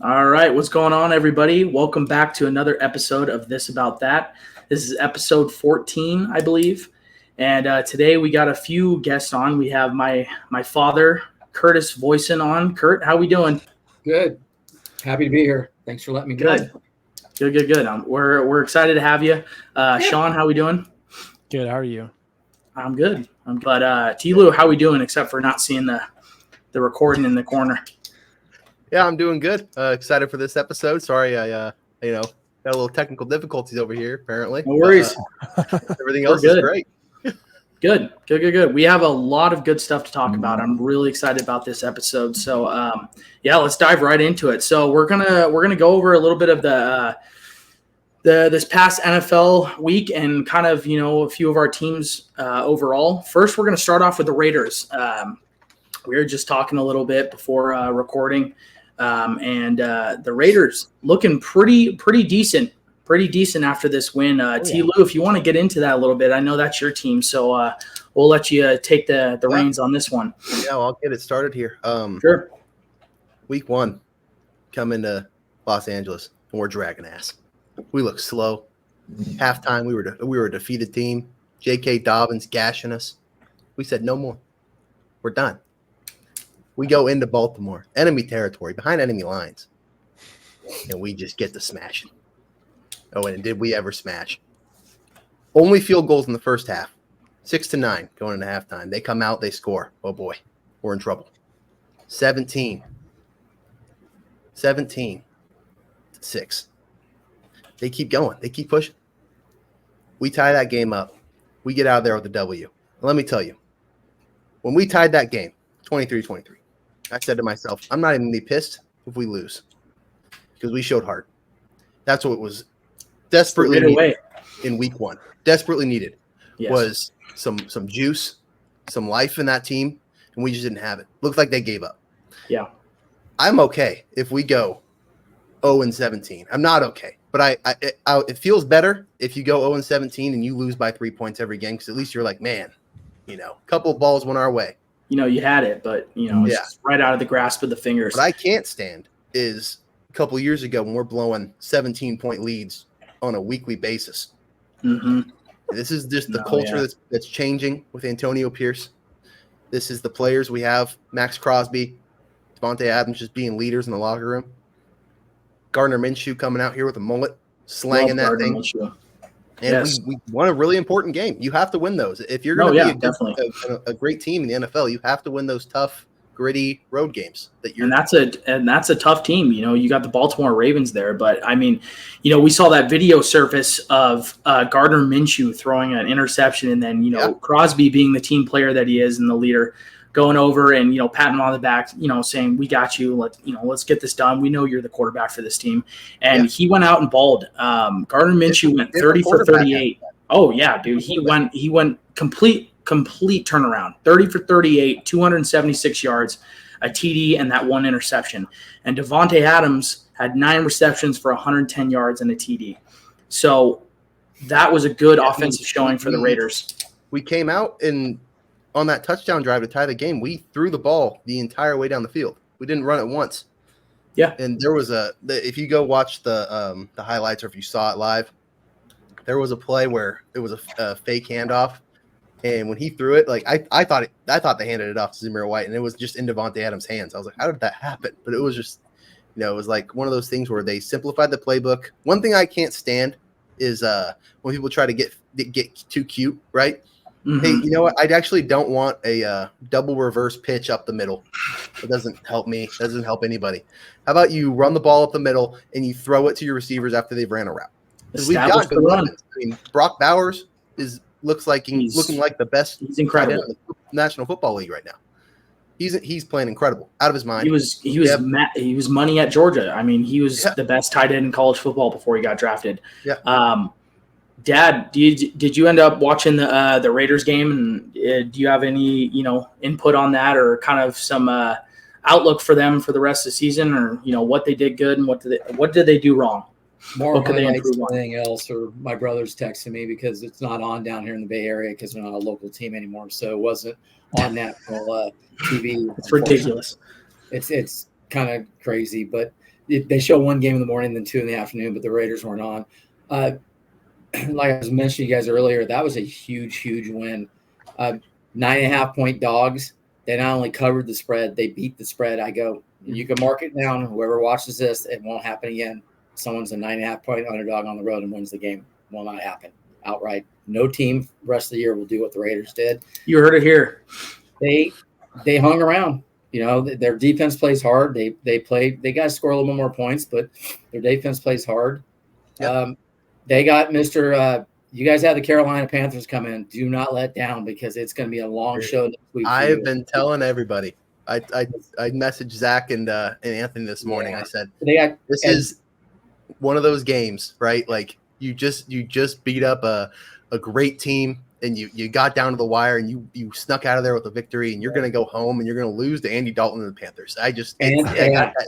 All right, what's going on, everybody? Welcome back to another episode of This About That. This is episode 14, I believe. And today we got a few guests on. We have my father, Curtis Voisin, on. Curt, how we doing? Good. Happy to be here. Thanks for letting me Good. go. Good. We're excited to have you. Sean, how we doing? Good. How are you? I'm good. But T-Lou, how we doing? Except for not seeing the recording in the corner. Yeah, I'm doing good. Excited for this episode. Sorry, I got a little technical difficulties over here. Apparently, No worries. Everything else is great. Good. We have a lot of good stuff to talk about. I'm really excited about this episode. So, let's dive right into it. So we're gonna go over a little bit of the this past NFL week and kind of a few of our teams overall. First, we're gonna start off with the Raiders. We were just talking a little bit before recording. And the Raiders looking pretty decent after this win. T-Lou, if you want to get into that a little bit, I know that's your team, so we'll let you take the reins on this one. Yeah, well, I'll get it started here. Sure. Week 1, come into Los Angeles, and we're dragging ass. We look slow. Halftime, we were a defeated team. J.K. Dobbins gashing us. We said no more. We're done. We go into Baltimore, enemy territory, behind enemy lines, and we just get to smashing. Oh, and did we ever smash? Only field goals in the first half, 6-9 going into halftime. They come out, they score. Oh, boy, we're in trouble. 17-6. They keep going. They keep pushing. We tie that game up. We get out of there with a W. Let me tell you, when we tied that game, 23-23, I said to myself, I'm not even going to be pissed if we lose because we showed heart. That's what was desperately needed in week 1. Desperately needed was some juice, some life in that team, and we just didn't have it. Looked like they gave up. Yeah. I'm okay if we go 0-17. I'm not okay, but it feels better if you go 0-17 and you lose by 3 points every game because at least you're like, man, a couple of balls went our way. You had it, but, it's just right out of the grasp of the fingers. What I can't stand is a couple of years ago when we're blowing 17-point leads on a weekly basis. Mm-hmm. This is just the culture that's changing with Antonio Pierce. This is the players we have, Max Crosby, Devontae Adams just being leaders in the locker room. Gardner Minshew coming out here with a mullet, slanging that thing. Minshew. And we won a really important game. You have to win those. If you're going to be a great team in the NFL, you have to win those tough, gritty road games. And that's a tough team. You got the Baltimore Ravens there, but I mean, we saw that video surface of Gardner Minshew throwing an interception, and then Crosby being the team player that he is and the leader, going over and patting him on the back, saying, "We got you. Let's get this done. We know you're the quarterback for this team." And he went out and balled. Gardner Minshew went 30 for 38. Oh yeah, dude. He went complete turnaround. 30 for 38, 276 yards, a TD, and that one interception. And Devontae Adams had 9 receptions for 110 yards and a TD. So that was a good offensive showing for the Raiders. We came out and on that touchdown drive to tie the game, we threw the ball the entire way down the field. We didn't run it once. Yeah. And there was if you go watch the highlights or if you saw it live, there was a play where it was a fake handoff. And when he threw it, I thought they handed it off to Zamir White, and it was just in Devontae Adams' hands. I was like, how did that happen? But it was just, it was like one of those things where they simplified the playbook. One thing I can't stand is when people try to get too cute, right? Mm-hmm. Hey, you know what? I actually don't want a double reverse pitch up the middle. It doesn't help me. It doesn't help anybody. How about you run the ball up the middle and you throw it to your receivers after they've ran a route? Because we've got good weapons. I mean, Brock Bowers looks like he's looking like the best. He's incredible in the National Football League right now. He's playing incredible, out of his mind. He was money at Georgia. I mean, he was the best tight end in college football before he got drafted. Yeah. Dad, did you end up watching the Raiders game, and do you have any input on that, or kind of some outlook for them for the rest of the season, or what they did good and what did they do wrong? More highlights than anything else, or my brother's texting me because it's not on down here in the Bay Area because they're not a local team anymore, so it wasn't on national TV. It's ridiculous. It's kind of crazy, but they show one game in the morning, then 2 in the afternoon, but the Raiders weren't on. Like I was mentioning you guys earlier, that was a huge win. 9.5 point dogs. They not only covered the spread, they beat the spread. I go, you can mark it down. Whoever watches this, it won't happen again. Someone's a 9.5 point underdog on the road and wins the game. Will not happen outright. No team the rest of the year will do what the Raiders did. You heard it here. They hung around. You know, their defense plays hard. They got to score a little bit more points, but their defense plays hard. Yep. They got Mr. You guys have the Carolina Panthers come in. Do not let down because it's going to be a long show next week. I've been telling everybody. I messaged Zach and Anthony this morning. I said this is one of those games, right? Like you just beat up a great team and you got down to the wire and you snuck out of there with a victory and you're going to go home and you're going to lose to Andy Dalton and the Panthers. I got that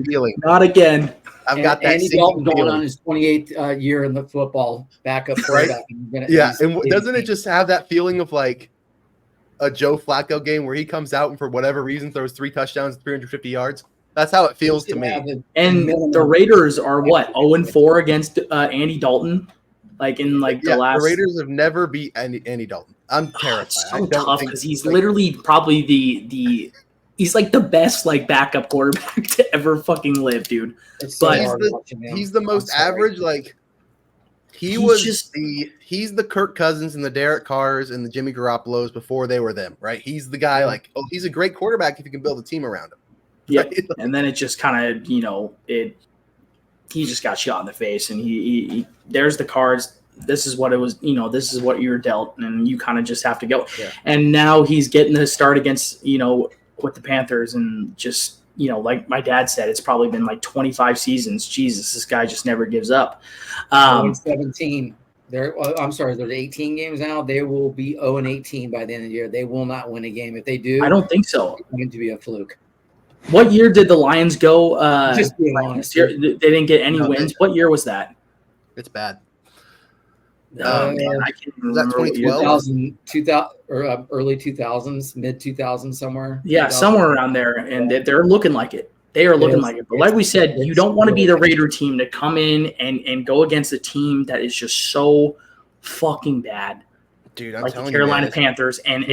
feeling. Not again. I've got that. Andy Dalton going on his 28th year in the football backup quarterback. Right? Yeah, and doesn't it just have that feeling of like a Joe Flacco game where he comes out and for whatever reason throws 3 touchdowns, 350 yards? That's how it feels to me. And the Raiders are what 0-4 against Andy Dalton, like in the last. The Raiders have never beat Andy Dalton. I'm terrified. It's so tough because he's literally probably the. He's like the best backup quarterback to ever fucking live, dude. But he's the most average. Like he's the Kirk Cousins and the Derek Carrs and the Jimmy Garoppolos before they were them, right? He's the guy he's a great quarterback if you can build a team around him. Yeah, right? And then it just kind of he just got shot in the face, and he there's the cards. This is what it was. This is what you're dealt, and you kind of just have to go. Yeah. And now he's getting the start against with the Panthers, and just like my dad said, it's probably been 25 seasons. Jesus, this guy just never gives up. 17. I'm sorry, there's 18 games now. They will be 0-18 by the end of the year. They will not win a game. If they do, I don't think so. It's going to be a fluke. What year did the Lions go? Just being honest, they didn't get any wins. What year was that? It's bad. I can't remember. 2000 or early 2000s, mid 2000s, somewhere. Yeah, somewhere around there, and they're looking like it. They are looking like it. But like we said, you don't want to be the Raider team to come in and go against a team that is just so fucking bad. Dude, I'm like telling the Carolina Panthers and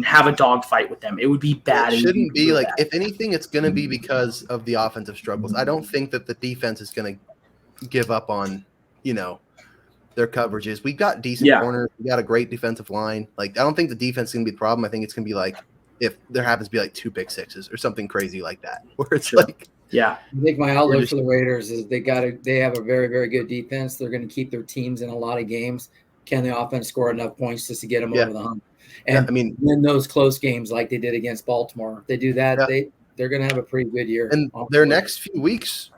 have a dogfight with them. It would be bad. It shouldn't be like, if anything, it's going to be because of the offensive struggles. I don't think that the defense is going to give up on, their coverages. We've got decent corners. We got a great defensive line. I don't think the defense is going to be the problem. I think it's going to be if there happens to be 2 pick sixes or something crazy like that, where it's I think my outlook for the Raiders is they have a very, very good defense. They're going to keep their teams in a lot of games. Can the offense score enough points just to get them over the hump? And win those close games like they did against Baltimore. If they do that, they're going to have a pretty good year. And their next few weeks,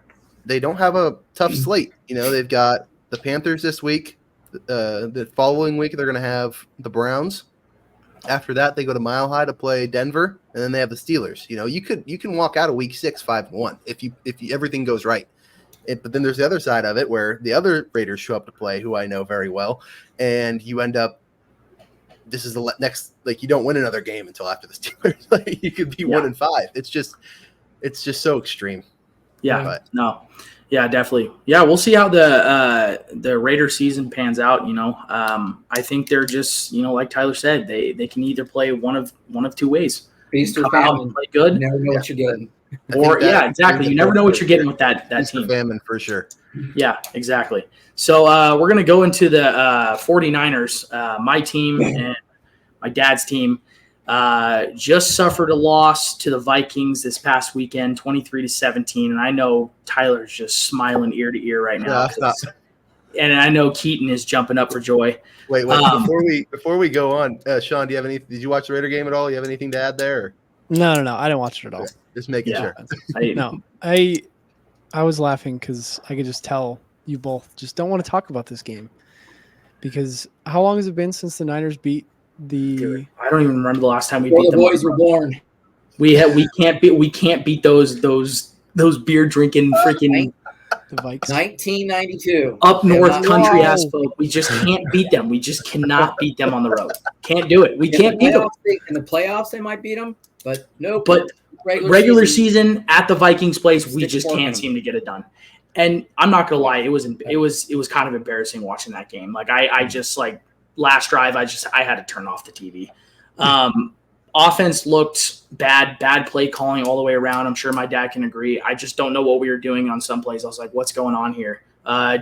they don't have a tough slate. They've got the Panthers this week. The following week, they're going to have the Browns. After that, they go to Mile High to play Denver, and then they have the Steelers. You can walk out of week 6 5-1 if everything goes right. But then there's the other side of it where the other Raiders show up to play, who I know very well, and you end up. This is the next. You don't win another game until after the Steelers. You could be 1-5. It's just so extreme. Yeah. Yeah, definitely. Yeah, we'll see how the Raider season pans out. I think they're just like Tyler said, they can either play one of 2 ways. Feast or famine. Play good. You never know what you're getting. Or exactly. You never know what you're getting with that team. Famine for sure. Yeah, exactly. So we're gonna go into the 49ers. My team and my dad's team just suffered a loss to the Vikings this past weekend, 23-17. And I know Tyler's just smiling ear to ear right now. And I know Keaton is jumping up for joy. Wait. Before we go on, Sean, did you watch the Raider game at all? You have anything to add there? Or? No. I didn't watch it at all. Just making sure. I was laughing because I could just tell you both just don't want to talk about this game. Because how long has it been since the Niners beat the? I don't even remember the last time we beat them. The boys were born. We can't beat those beer drinking freaking the Vikes. 1992. Up north country ass folk. We just can't beat them. We just cannot beat them on the road. Can't do it. We can't beat them. In the playoffs, they might beat them, but no. But regular season at the Vikings place, we just 6-4 can't seem to get it done. And I'm not gonna lie, it was kind of embarrassing watching that game. Like I just like last drive, I had to turn off the TV. Offense looked bad play calling all the way around. I'm sure my dad can agree. I just don't know what we were doing on some plays. I was like, what's going on here?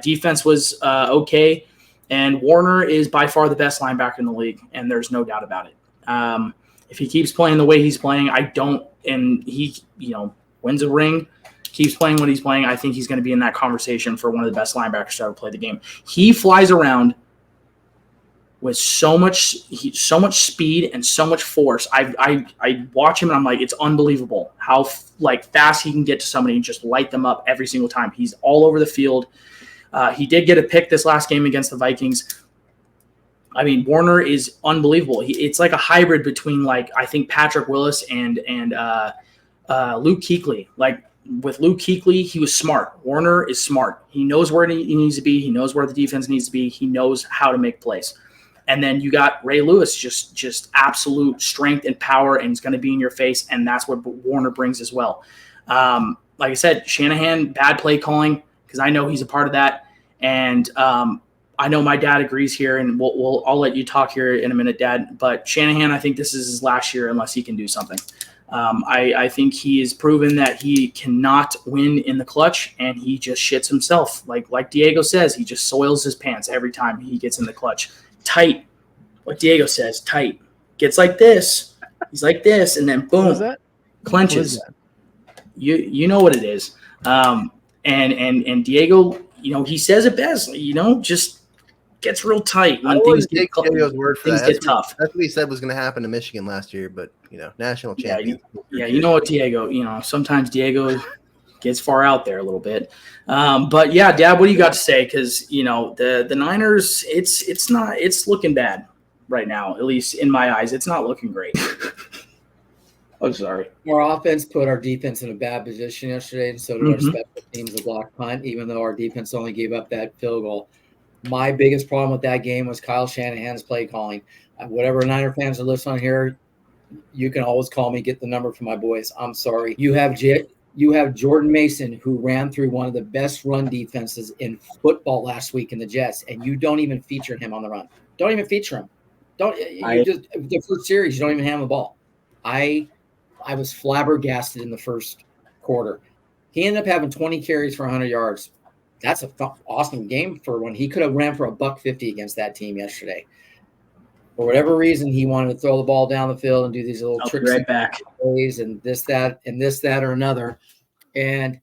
Defense was okay, and Warner is by far the best linebacker in the league, and there's no doubt about it. If he keeps playing the way he's playing, and he wins a ring, keeps playing what he's playing, I think he's going to be in that conversation for one of the best linebackers to ever play the game. He flies around with so much speed and so much force. I watch him and I'm like, it's unbelievable how fast he can get to somebody and just light them up every single time. He's all over the field. He did get a pick this last game against the Vikings. I mean, Warner is unbelievable. It's like a hybrid between I think Patrick Willis and Luke Kuechly. Like with Luke Kuechly, he was smart. Warner is smart. He knows where he needs to be. He knows where the defense needs to be. He knows how to make plays. And then you got Ray Lewis, just absolute strength and power, and he's going to be in your face, and that's what Warner brings as well. Like I said, Shanahan, bad play calling, because I know he's a part of that. And I know my dad agrees here, and I'll let you talk here in a minute, Dad. But Shanahan, I think this is his last year unless he can do something. I think he has proven that he cannot win in the clutch, and he just shits himself. Like Diego says, he just soils his pants every time he gets in the clutch. Tight. What Diego says, tight. Gets like this. He's like this, and then boom, clenches. You know what it is. And Diego, he says it best. Just gets real tight when things get tough. That's what he said was going to happen to Michigan last year, but national champion. Yeah, you know what, Diego? Sometimes Diego gets far out there a little bit. But yeah, Dad, what do you got to say? Because the Niners, it's looking bad right now, at least in my eyes. It's not looking great. I'm sorry. Our offense put our defense in a bad position yesterday, and so did our special teams, the block punt, even though our defense only gave up that field goal. My biggest problem with that game was Kyle Shanahan's play calling. Whatever Niner fans are listening here, you can always call me, get the number from my boys. I'm sorry. You have Jordan Mason, who ran through one of the best run defenses in football last week in the Jets, and you don't even feature him on the run. Don't even feature him. The first series, you don't even have the ball. I was flabbergasted in the first quarter. He ended up having 20 carries for 100 yards. That's an awesome game for when he could have ran for $150 against that team yesterday. For whatever reason, he wanted to throw the ball down the field and do these little tricks right back plays and this, that, or another. And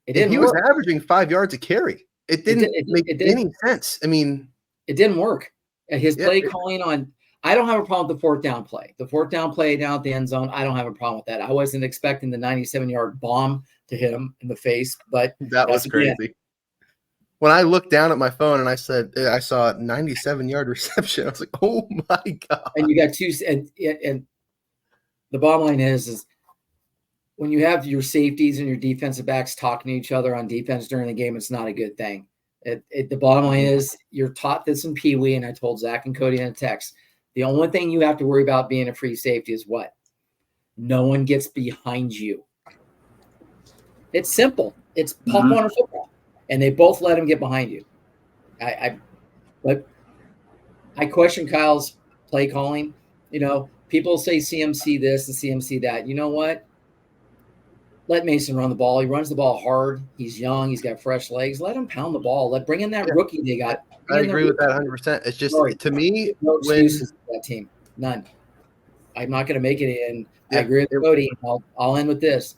it didn't. He was averaging 5 yards a carry. It didn't make any sense. I mean, it didn't work. And his play calling on. I don't have a problem with the fourth down play. The fourth down play down at the end zone, I don't have a problem with that. I wasn't expecting the 97-yard bomb to hit him in the face, but that was crazy. When I looked down at my phone and I saw a 97-yard reception, I was like, "Oh my god!" And you got two. And the bottom line is when you have your safeties and your defensive backs talking to each other on defense during the game, it's not a good thing. The bottom line is you're taught this in Pee Wee, and I told Zach and Cody in a text. The only thing you have to worry about being a free safety is what? No one gets behind you. It's simple. It's Pop Warner football. And they both let him get behind you. But I question Kyle's play calling. People say CMC this and CMC that. You know what? Let Mason run the ball. He runs the ball hard. He's young. He's got fresh legs. Let him pound the ball. Bring in that rookie they got. I agree with that 100%. It's just, to me, no excuses for that team. None. I'm not going to make it in. I agree with Cody. I'll end with this.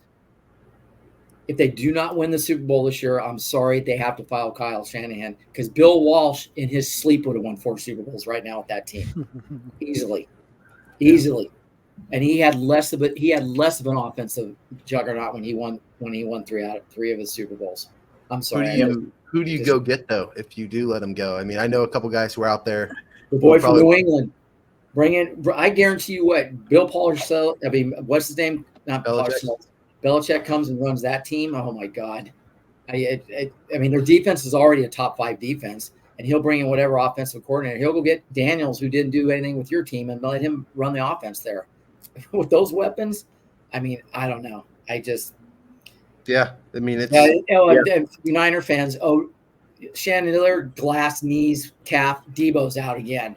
If they do not win the Super Bowl this year, I'm sorry, they have to file Kyle Shanahan, because Bill Walsh in his sleep would have won 4 Super Bowls right now with that team. Easily. And he had less of an offensive juggernaut when he won 3 of his Super Bowls. I'm sorry. Who do you go get, though, if you do let him go? I mean, I know a couple guys who are out there. The boy from New England. I guarantee you what, Bill Parcells, what's his name? Not Parcells. Belichick comes and runs that team. Oh, my God. Their defense is already a top 5 defense, and he'll bring in whatever offensive coordinator. He'll go get Daniels, who didn't do anything with your team, and let him run the offense there. With those weapons, I mean, I don't know. I just Yeah, I mean it's and Niner fans. Oh, Shannon Miller, glass knees, calf. Debo's out again.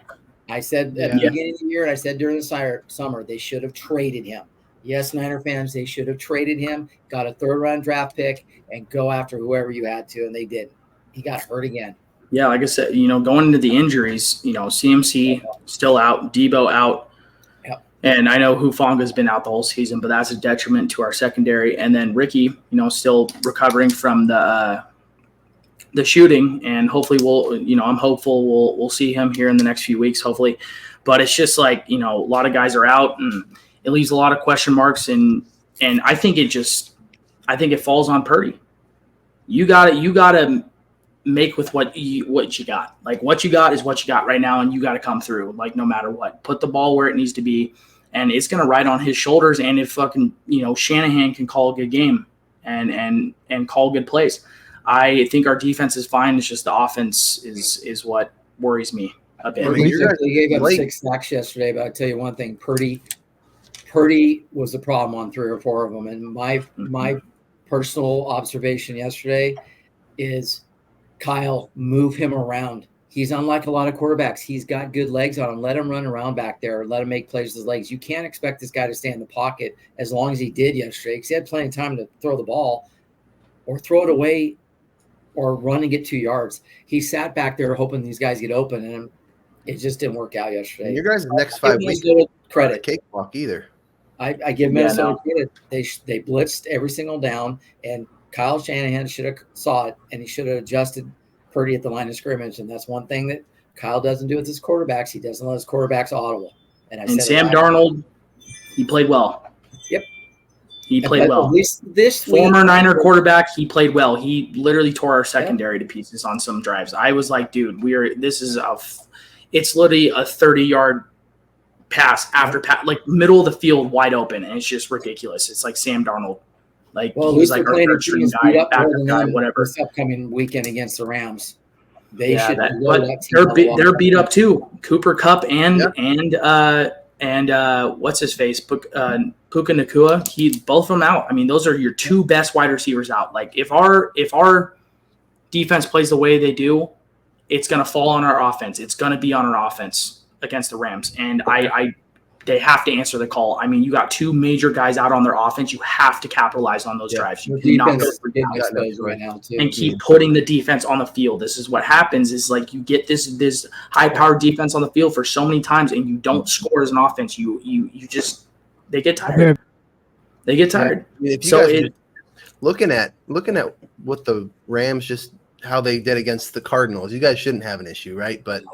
I said at the beginning of the year, and I said during the summer, they should have traded him. Yes, Niner fans, they should have traded him, got a 3rd-round draft pick, and go after whoever you had to, and they didn't. He got hurt again. Yeah, like I said, going into the injuries, CMC still out, Debo out. Yep. And I know Hufanga's been out the whole season, but that's a detriment to our secondary. And then Ricky, still recovering from the shooting, and hopefully I'm hopeful we'll see him here in the next few weeks, hopefully. But it's just like, a lot of guys are out, and it leaves a lot of question marks, and I think it falls on Purdy. You gotta make with what you got. Like, what you got is what you got right now, and you got to come through, like, no matter what. Put the ball where it needs to be, and it's going to ride on his shoulders. And if fucking Shanahan can call a good game and call good plays, I think our defense is fine. It's just the offense is what worries me a bit. They gave up 6 sacks yesterday, but I'll tell you one thing: Purdy was the problem on 3 or 4 of them. And my personal observation yesterday is, Kyle, move him around. He's unlike a lot of quarterbacks. He's got good legs on him. Let him run around back there. Let him make plays with his legs. You can't expect this guy to stay in the pocket as long as he did yesterday, because he had plenty of time to throw the ball or throw it away or run and get 2 yards. He sat back there hoping these guys get open, and it just didn't work out yesterday. And your guys' next 5 weeks credit cakewalk either. I give Minnesota credit. They blitzed every single down, and Kyle Shanahan should have saw it, and he should have adjusted Purdy at the line of scrimmage. And that's one thing that Kyle doesn't do with his quarterbacks. He doesn't let his quarterbacks audible. And Sam Darnold, he played well. Yep. He played well. At least this former Niner quarterback, he played well. He literally tore our secondary to pieces on some drives. I was like, dude, it's literally a 30-yard pass after pass, like middle of the field, wide open, and it's just ridiculous. It's like Sam Darnold. Like, well, he was like our third string guy, backup guy, whatever. This upcoming weekend against the Rams, they're beat up too. Cooper Kupp and what's his face, Puka Nacua. Both of them out. I mean, those are your 2 best wide receivers out. Like, if our defense plays the way they do, it's going to fall on our offense. It's going to be on our offense against the Rams, and they have to answer the call. I mean, you got 2 major guys out on their offense. You have to capitalize on those drives. You cannot go for right now too, and keep putting the defense on the field. This is what happens. Is like, you get this high-powered defense on the field for so many times, and you don't score as an offense. They get tired. They get tired. Looking at what the Rams just how they did against the Cardinals, you guys shouldn't have an issue, right? But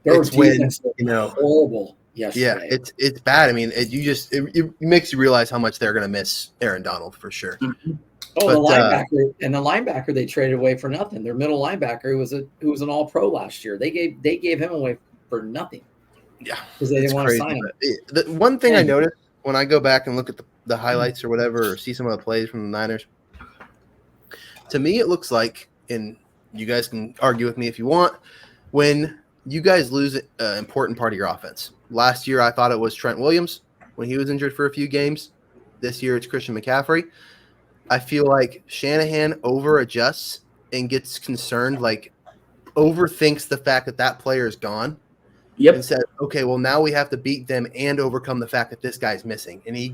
it's when horrible. Yesterday. Yeah, it's bad. I mean, it makes you realize how much they're going to miss Aaron Donald for sure. Mm-hmm. The linebacker they traded away for nothing. Their middle linebacker who was an All-Pro last year. They gave him away for nothing. Yeah, because they didn't want to sign him. The one thing I noticed when I go back and look at the highlights or whatever, or see some of the plays from the Niners, to me it looks like, and you guys can argue with me if you want, when you guys lose an important part of your offense. Last year, I thought it was Trent Williams when he was injured for a few games. This year, it's Christian McCaffrey. I feel like Shanahan over-adjusts and gets concerned, like overthinks the fact that player is gone. Yep. And says, okay, well, now we have to beat them and overcome the fact that this guy's missing. And he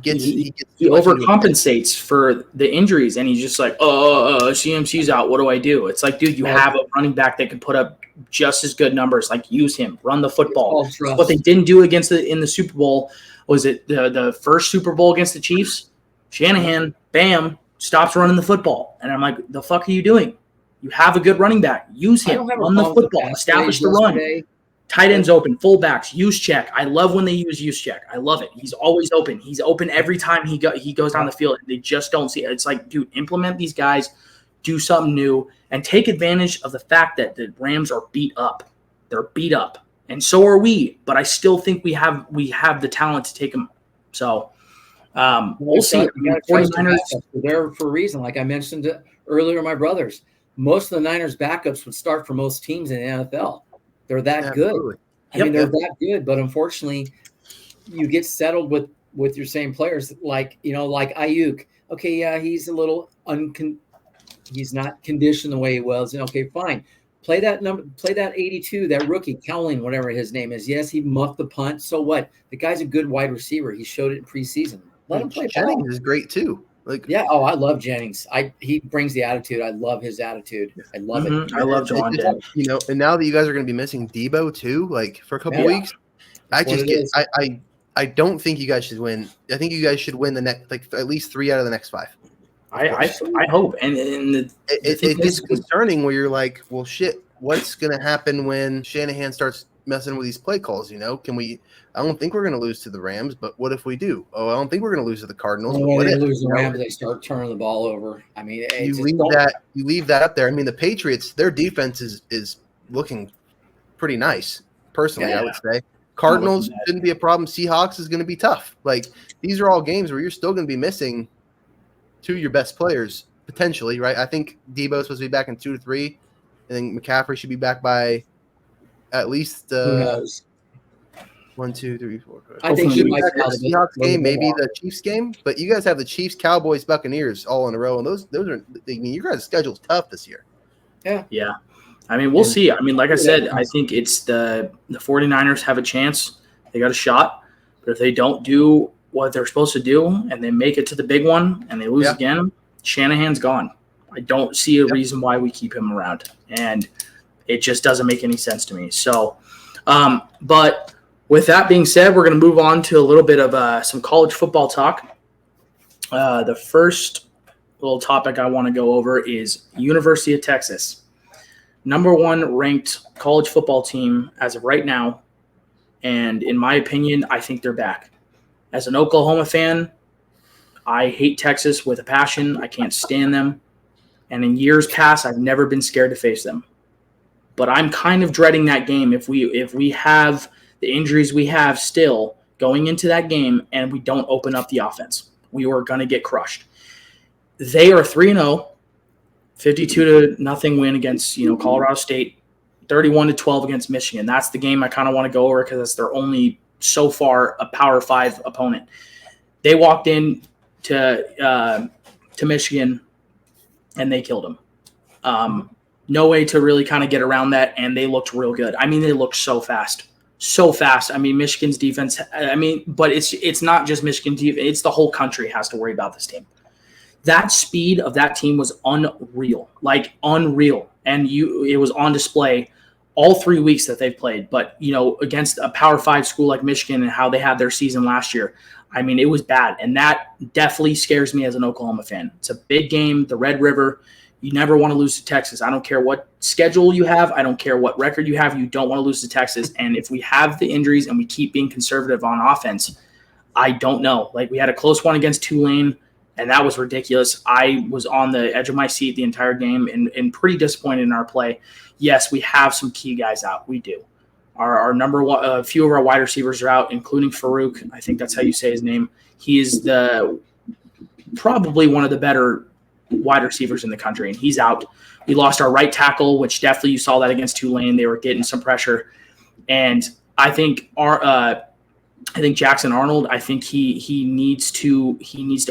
overcompensates for the injuries, and he's just like, CMC's out. What do I do? It's like, dude, you have a running back that can put up just as good numbers. Like, use him, run the football. What they didn't do in the Super Bowl, was it the first Super Bowl against the Chiefs? Shanahan, bam, stops running the football. And I'm like, the fuck are you doing? You have a good running back. Use him, run the football, establish the run. Tight ends open, fullbacks, use check. I love when they use check. I love it. He's always open. He's open every time he goes down the field. They just don't see it. It's like, dude, implement these guys, do something new, and take advantage of the fact that the Rams are beat up. They're beat up, and so are we. But I still think we have the talent to take them. So we'll see. 49ers, they're there for a reason. Like I mentioned earlier, my brothers, most of the Niners backups would start for most teams in the NFL. They're that good. I mean, they're that good. But unfortunately, you get settled with with your same players, like like Ayuk. Okay, yeah, he's a little he's not conditioned the way he was. And okay, fine. Play that 82, that rookie, Cowling, whatever his name is. Yes, he muffed the punt. So what? The guy's a good wide receiver. He showed it in preseason. Let him play Jennings ball. is great too. Like, yeah, oh, I love Jennings. He brings the attitude. I love his attitude. I love it. I love Jawan Dad. And now that you guys are going to be missing Debo too, like for a couple weeks, That's I don't think you guys should win. I think you guys should win the next, like at least 3 out of the next 5. I hope. And it gets concerning where you're like, well, shit, what's going to happen when Shanahan starts messing with these play calls? I don't think we're going to lose to the Rams, but what if we do? Oh, I don't think we're going to lose to the Cardinals. Well, but when what they if lose the Rams, they start turning the ball over. I mean, you leave that up there. I mean, the Patriots, their defense is looking pretty nice. Personally, I would say Cardinals shouldn't be a problem. Seahawks is going to be tough. Like, these are all games where you're still going to be missing 2 of your best players potentially, right? I think Debo's supposed to be back in 2 to 3. I think McCaffrey should be back by at least who knows? 1, 2, 3, 4, 5. I think Should she be might back call the it Seahawks game, maybe the Chiefs game, but you guys have the Chiefs, Cowboys, Buccaneers all in a row, and those are. I mean, your guys' schedule's tough this year. Yeah. I mean, we'll see. I mean, like I said, I think it's the 49ers have a chance. They got a shot. But if they don't do what they're supposed to do and they make it to the big one and they lose again, Shanahan's gone. I don't see a reason why we keep him around. And it just doesn't make any sense to me. So, but with that being said, we're going to move on to a little bit of some college football talk. The first little topic I want to go over is University of Texas. #1 ranked college football team as of right now. And in my opinion, I think they're back. As an Oklahoma fan, I hate Texas with a passion. I can't stand them. And in years past, I've never been scared to face them. But I'm kind of dreading that game if we have the injuries we have still going into that game and we don't open up the offense. We are going to get crushed. They are 3-0, 52-0 win against Colorado State, 31-12 against Michigan. That's the game I kind of want to go over because it's their only so far a Power 5 opponent. They walked in to Michigan and they killed them. No way to really kind of get around that, and they looked real good. I mean, they looked so fast. I mean, Michigan's defense. But it's not just Michigan defense. It's the whole country has to worry about this team. That speed of that team was unreal, and it was on display all 3 weeks that they've played. But against a Power 5 school like Michigan and how they had their season last year, I mean, it was bad, and that definitely scares me as an Oklahoma fan. It's a big game, the Red River. You never want to lose to Texas. I don't care what schedule you have. I don't care what record you have. You don't want to lose to Texas. And if we have the injuries and we keep being conservative on offense, I don't know. Like, we had a close one against Tulane, and that was ridiculous. I was on the edge of my seat the entire game and pretty disappointed in our play. Yes, we have some key guys out. We do. Our number one, a few of our wide receivers are out, including Farouk. I think that's how you say his name. He is probably one of the better wide receivers in the country, and he's out. We lost our right tackle, which definitely you saw that against Tulane. They were getting some pressure, and I think Jackson Arnold. I think he needs to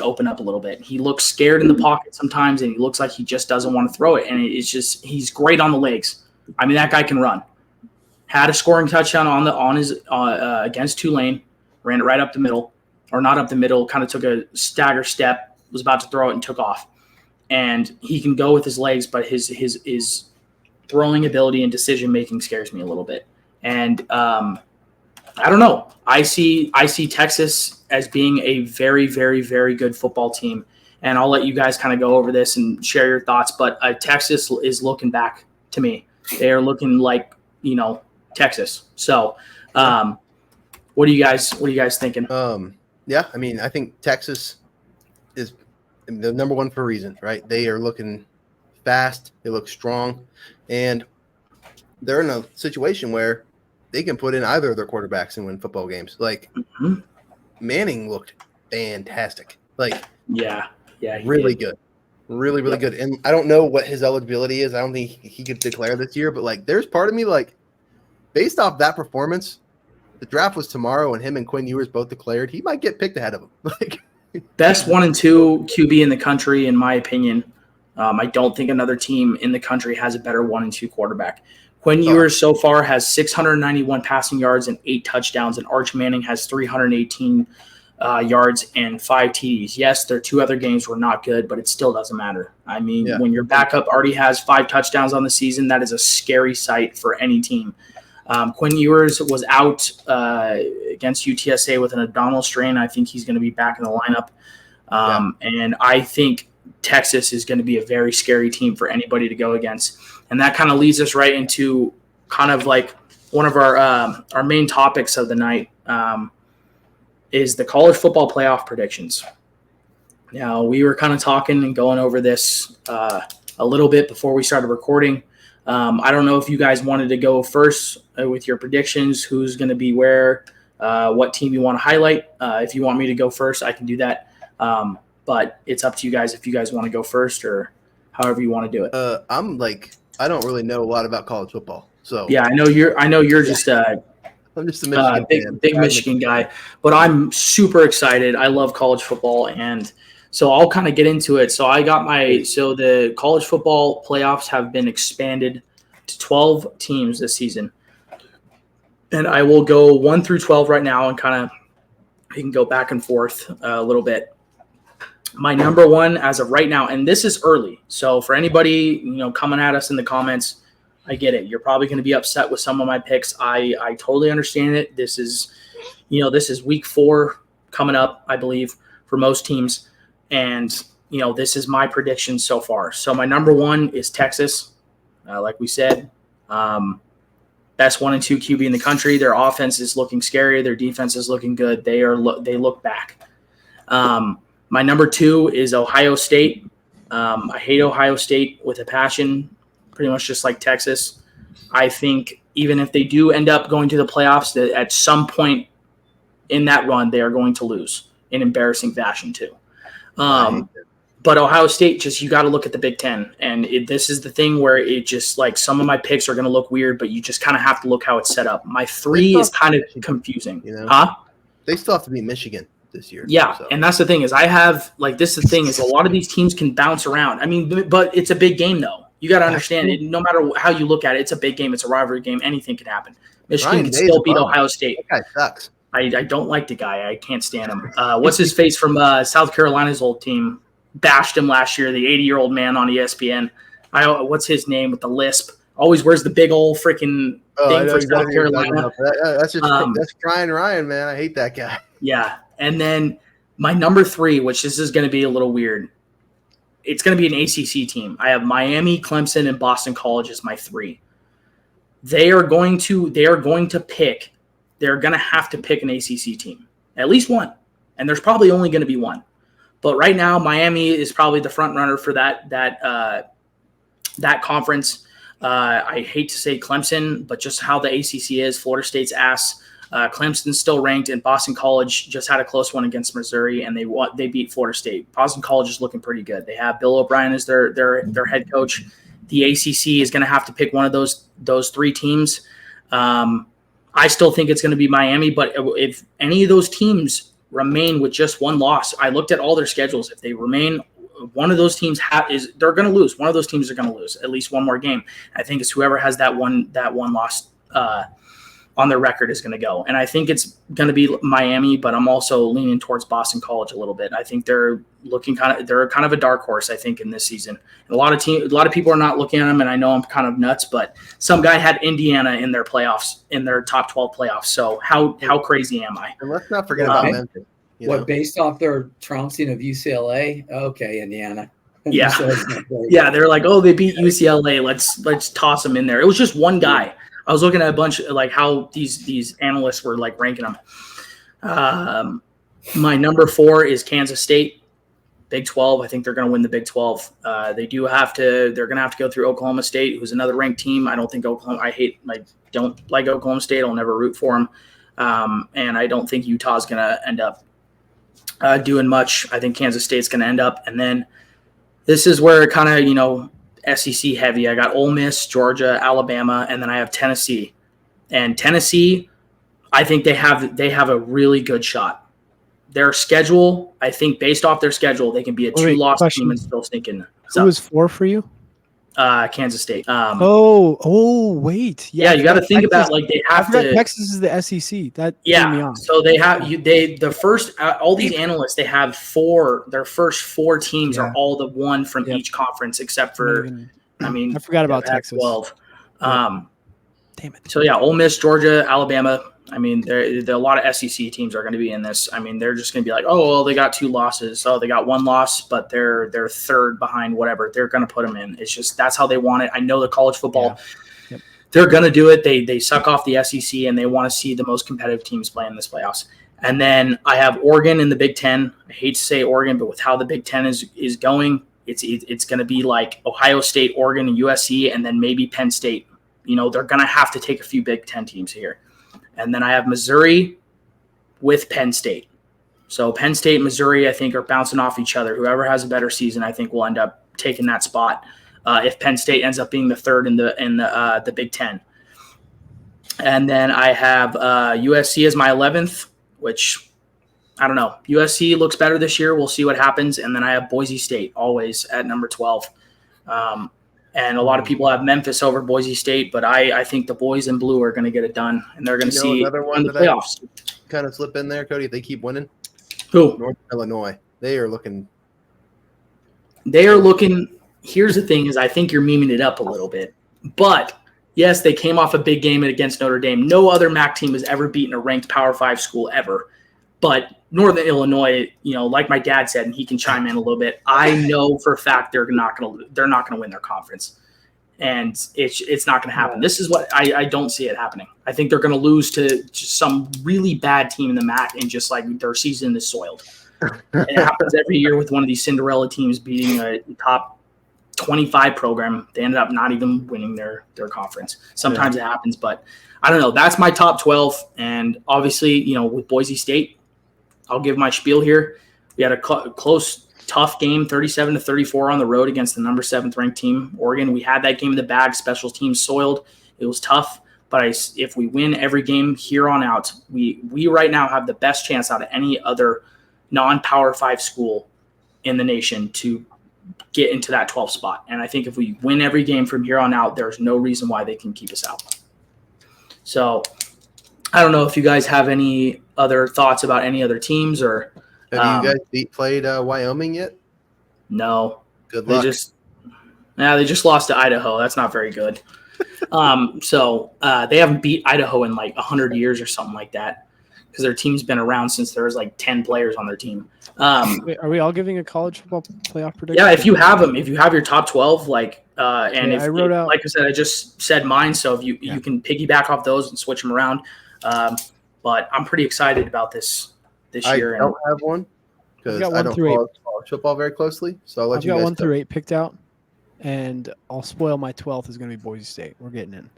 open up a little bit. He looks scared in the pocket sometimes, and he looks like he just doesn't want to throw it. And it's just he's great on the legs. I mean, that guy can run. Had a scoring touchdown on his against Tulane, ran it right up the middle, or not up the middle. Kind of took a stagger step, was about to throw it and took off. And he can go with his legs, but his throwing ability and decision making scares me a little bit. And I don't know. I see Texas as being a very, very, very good football team. And I'll let you guys kind of go over this and share your thoughts. But Texas is looking back to me. They are looking like Texas. So, what are you guys thinking? Yeah, I mean, I think Texas is the #1 for a reason, right? They are looking fast. They look strong, and they're in a situation where they can put in either of their quarterbacks and win football games. Like Manning looked fantastic. Like, yeah, really good. Really, really good. And I don't know what his eligibility is. I don't think he could declare this year, but like, there's part of me, like, based off that performance, the draft was tomorrow and him and Quinn Ewers both declared, he might get picked ahead of him. Like, best 1 and 2 QB in the country, in my opinion. I don't think another team in the country has a better 1 and 2 quarterback. Quinn Ewers so far has 691 passing yards and 8 touchdowns, and Arch Manning has 318 yards and 5 TDs. Yes, their 2 other games were not good, but it still doesn't matter. I mean, when your backup already has 5 touchdowns on the season, that is a scary sight for any team. Quinn Ewers was out against UTSA with an abdominal strain. I think he's going to be back in the lineup. And I think Texas is going to be a very scary team for anybody to go against. And that kind of leads us right into kind of like one of our main topics of the night, is the college football playoff predictions. Now, we were kind of talking and going over this a little bit before we started recording. I don't know if you guys wanted to go first with your predictions, who's going to be where, what team you want to highlight. If you want me to go first, I can do that. But it's up to you guys if you guys want to go first or however you want to do it. I don't really know a lot about college football. So yeah, I know you're just I'm just a Michigan big Michigan guy, but I'm super excited. I love college football, and so I'll kind of get into it. So the college football playoffs have been expanded to 12 teams this season, and I will go 1 through 12 right now, and kind of we can go back and forth a little bit. My number 1 as of right now, and this is early, so for anybody coming at us in the comments, I get it. You're probably going to be upset with some of my picks. I totally understand it. This is week 4 coming up, I believe, for most teams. And, this is my prediction so far. So my number 1 is Texas. Like we said, best 1 and 2 QB in the country. Their offense is looking scary. Their defense is looking good. They look back. My number 2 is Ohio State. I hate Ohio State with a passion, pretty much just like Texas. I think even if they do end up going to the playoffs, that at some point in that run, they are going to lose in embarrassing fashion too. But Ohio State, you got to look at the Big Ten. And this is the thing where it just like some of my picks are going to look weird, but you just kind of have to look how it's set up. My 3 is kind of confusing. They still have to beat Michigan this year. Yeah, so. And that's the thing is this is the thing is a lot of these teams can bounce around. I mean, but it's a big game though. You got to understand it. No matter how you look at it, it's a big game. It's a rivalry game. Anything can happen. Michigan can still beat Ohio State. That guy sucks. I don't like the guy. I can't stand him. What's his face from South Carolina's old team? Bashed him last year. The 80-year-old man on ESPN. What's his name with the lisp? Always wears the big old freaking thing for South Carolina. That's Ryan Ryan, man. I hate that guy. Yeah. And then my number 3, which this is going to be a little weird. It's going to be an ACC team. I have Miami, Clemson, and Boston College as my 3. They're going to have to pick an ACC team, at least one. And there's probably only going to be one. But right now, Miami is probably the front runner for that conference. I hate to say Clemson, but just how the ACC is, Florida State's ass. Clemson's still ranked, and Boston College just had a close one against Missouri, and they beat Florida State. Boston College is looking pretty good. They have Bill O'Brien as their head coach. The ACC is going to have to pick one of those 3 teams. I still think it's going to be Miami, but if any of those teams remain with just 1 loss, I looked at all their schedules. If they remain, one of those teams they're going to lose. One of those teams are going to lose at least one more game. I think it's whoever has that one loss on their record is going to go. And I think it's going to be Miami, but I'm also leaning towards Boston College a little bit. I think they're kind of a dark horse, I think, in this season. And a lot of people are not looking at them, and I know I'm kind of nuts, but some guy had Indiana in their playoffs, in their top 12 playoffs. So how crazy am I? And let's not forget about Memphis. Based off their trouncing of UCLA? Okay, Indiana. Yeah. Yeah, they're like, oh, they beat UCLA. Let's toss them in there. It was just one guy. I was looking at a bunch of like how these analysts were like ranking them. My number 4 is Kansas State, Big 12. I think they're going to win the Big 12. They're going to have to go through Oklahoma State, who's another ranked team. I don't like Oklahoma State. I'll never root for them. And I don't think Utah's going to end up doing much. I think Kansas State's going to end up. And then this is where it kind of, SEC heavy. I got Ole Miss, Georgia, Alabama, and then I have Tennessee. And Tennessee, I think they have a really good shot. Their schedule, I think, based off their schedule, they can be a 2-loss team and still sneak in. Who was 4 for you? Kansas State. Wait. Yeah, you got to think about like they have to. Texas is the SEC. That threw me off. So they have the first all these analysts, they have their first 4 teams are all the one from each conference except for I forgot about Texas. 12. Damn it. So yeah, Ole Miss, Georgia, Alabama. I mean, there a lot of SEC teams are going to be in this. I mean, they're just going to be like, oh, well, they got 2 losses. Oh, they got 1 loss, but they're third behind whatever. They're going to put them in. It's just that's how they want it. I know the college football, they're going to do it. They suck off the SEC, and they want to see the most competitive teams play in this playoffs. And then I have Oregon in the Big Ten. I hate to say Oregon, but with how the Big Ten is going, it's going to be like Ohio State, Oregon, and USC, and then maybe Penn State. You know, they're going to have to take a few Big Ten teams here. And then I have Missouri with Penn State. So Penn State and Missouri, I think, are bouncing off each other. Whoever has a better season, I think, will end up taking that spot. If Penn State ends up being the third in the Big Ten. And then I have USC as my 11th, which I don't know. USC looks better this year. We'll see what happens. And then I have Boise State always at number 12. And a lot of people have Memphis over Boise State, but I think the boys in blue are going to get it done, and they're going to see another one in the playoffs. Kind of slip in there, Cody, if they keep winning. Who? North Illinois. They are looking. Here's the thing is I think you're memeing it up a little bit. But, yes, they came off a big game against Notre Dame. No other MAC team has ever beaten a ranked Power 5 school ever. But Northern Illinois, like my dad said, and he can chime in a little bit, I know for a fact they're not going to win their conference. And it's not going to happen. This is what I don't see it happening. I think they're going to lose to just some really bad team in the MAC, and just like their season is soiled. And it happens every year with one of these Cinderella teams beating a top 25 program. They ended up not even winning their conference. Sometimes it happens, but I don't know. That's my top 12. And obviously, with Boise State, I'll give my spiel here. We had a close, tough game, 37-34 on the road against the number 7th ranked team, Oregon. We had that game in the bag. Special teams soiled. It was tough, but if we win every game here on out, we right now have the best chance out of any other non-Power 5 school in the nation to get into that 12th spot. And I think if we win every game from here on out, there's no reason why they can keep us out. So I don't know if you guys have any other thoughts about any other teams or. Have you guys played Wyoming yet? No. Good luck. They just lost to Idaho. That's not very good. So they haven't beat Idaho in like 100 years or something like that because their team's been around since there was like 10 players on their team. Wait, are we all giving a college football playoff prediction? Yeah, if you have them, if you have your top 12, like and I wrote out. Like I said, I just said mine, so if you can piggyback off those and switch them around. But I'm pretty excited about this year. I don't have one because I don't follow college football very closely. So I'll let you guys. I've got 1 through 8 picked out, and I'll spoil my 12th is going to be Boise State. We're getting in.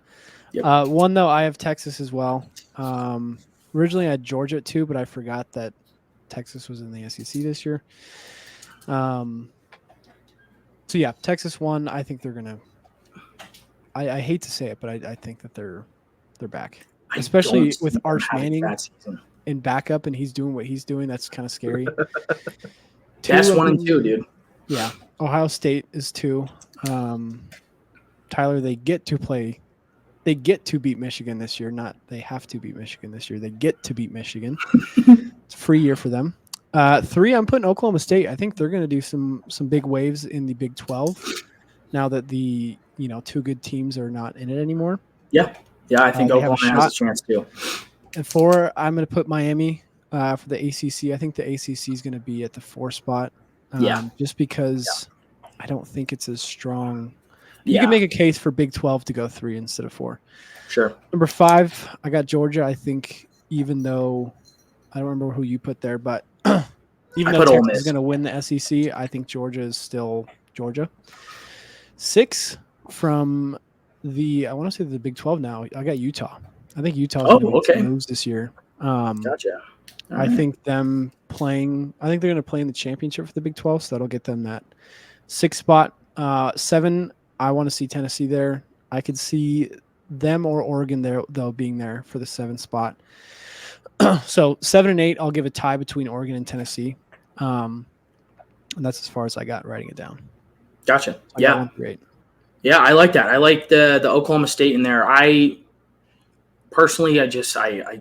Yep. One though, I have Texas as well. Originally I had Georgia at 2, but I forgot that Texas was in the SEC this year. So yeah, Texas 1. I think they're gonna. I hate to say it, but I think that they're back. Especially with Arch Manning in backup, and he's doing what he's doing. That's kind of scary. That's 1 and 2, dude. Yeah. Ohio State is 2. Tyler, they get to beat Michigan this year. Not they have to beat Michigan this year. They get to beat Michigan. It's a free year for them. 3, I'm putting Oklahoma State. I think they're going to do some big waves in the Big 12 now that the 2 good teams are not in it anymore. Yeah. Yeah, I think Oklahoma has a chance too. And 4, I'm going to put Miami for the ACC. I think the ACC is going to be at the 4 spot. Just because I don't think it's as strong. You can make a case for Big 12 to go 3 instead of 4. Sure. Number 5, I got Georgia. I think even though I don't remember who you put there, but even though Texas is going to win the SEC, I think Georgia is still Georgia. 6 from I want to say the Big 12 now. I got Utah. I think Utah is going to make some moves this year. Gotcha. I think them playing. I think they're going to play in the championship for the Big 12, so that'll get them that 6th spot. 7, I want to see Tennessee there. I could see them or Oregon there, though, being there for the 7th spot. So 7 and 8, I'll give a tie between Oregon and Tennessee. And that's as far as I got writing it down. Gotcha. I got 1 through 8. Yeah, I like that. I like the Oklahoma State in there. I personally, I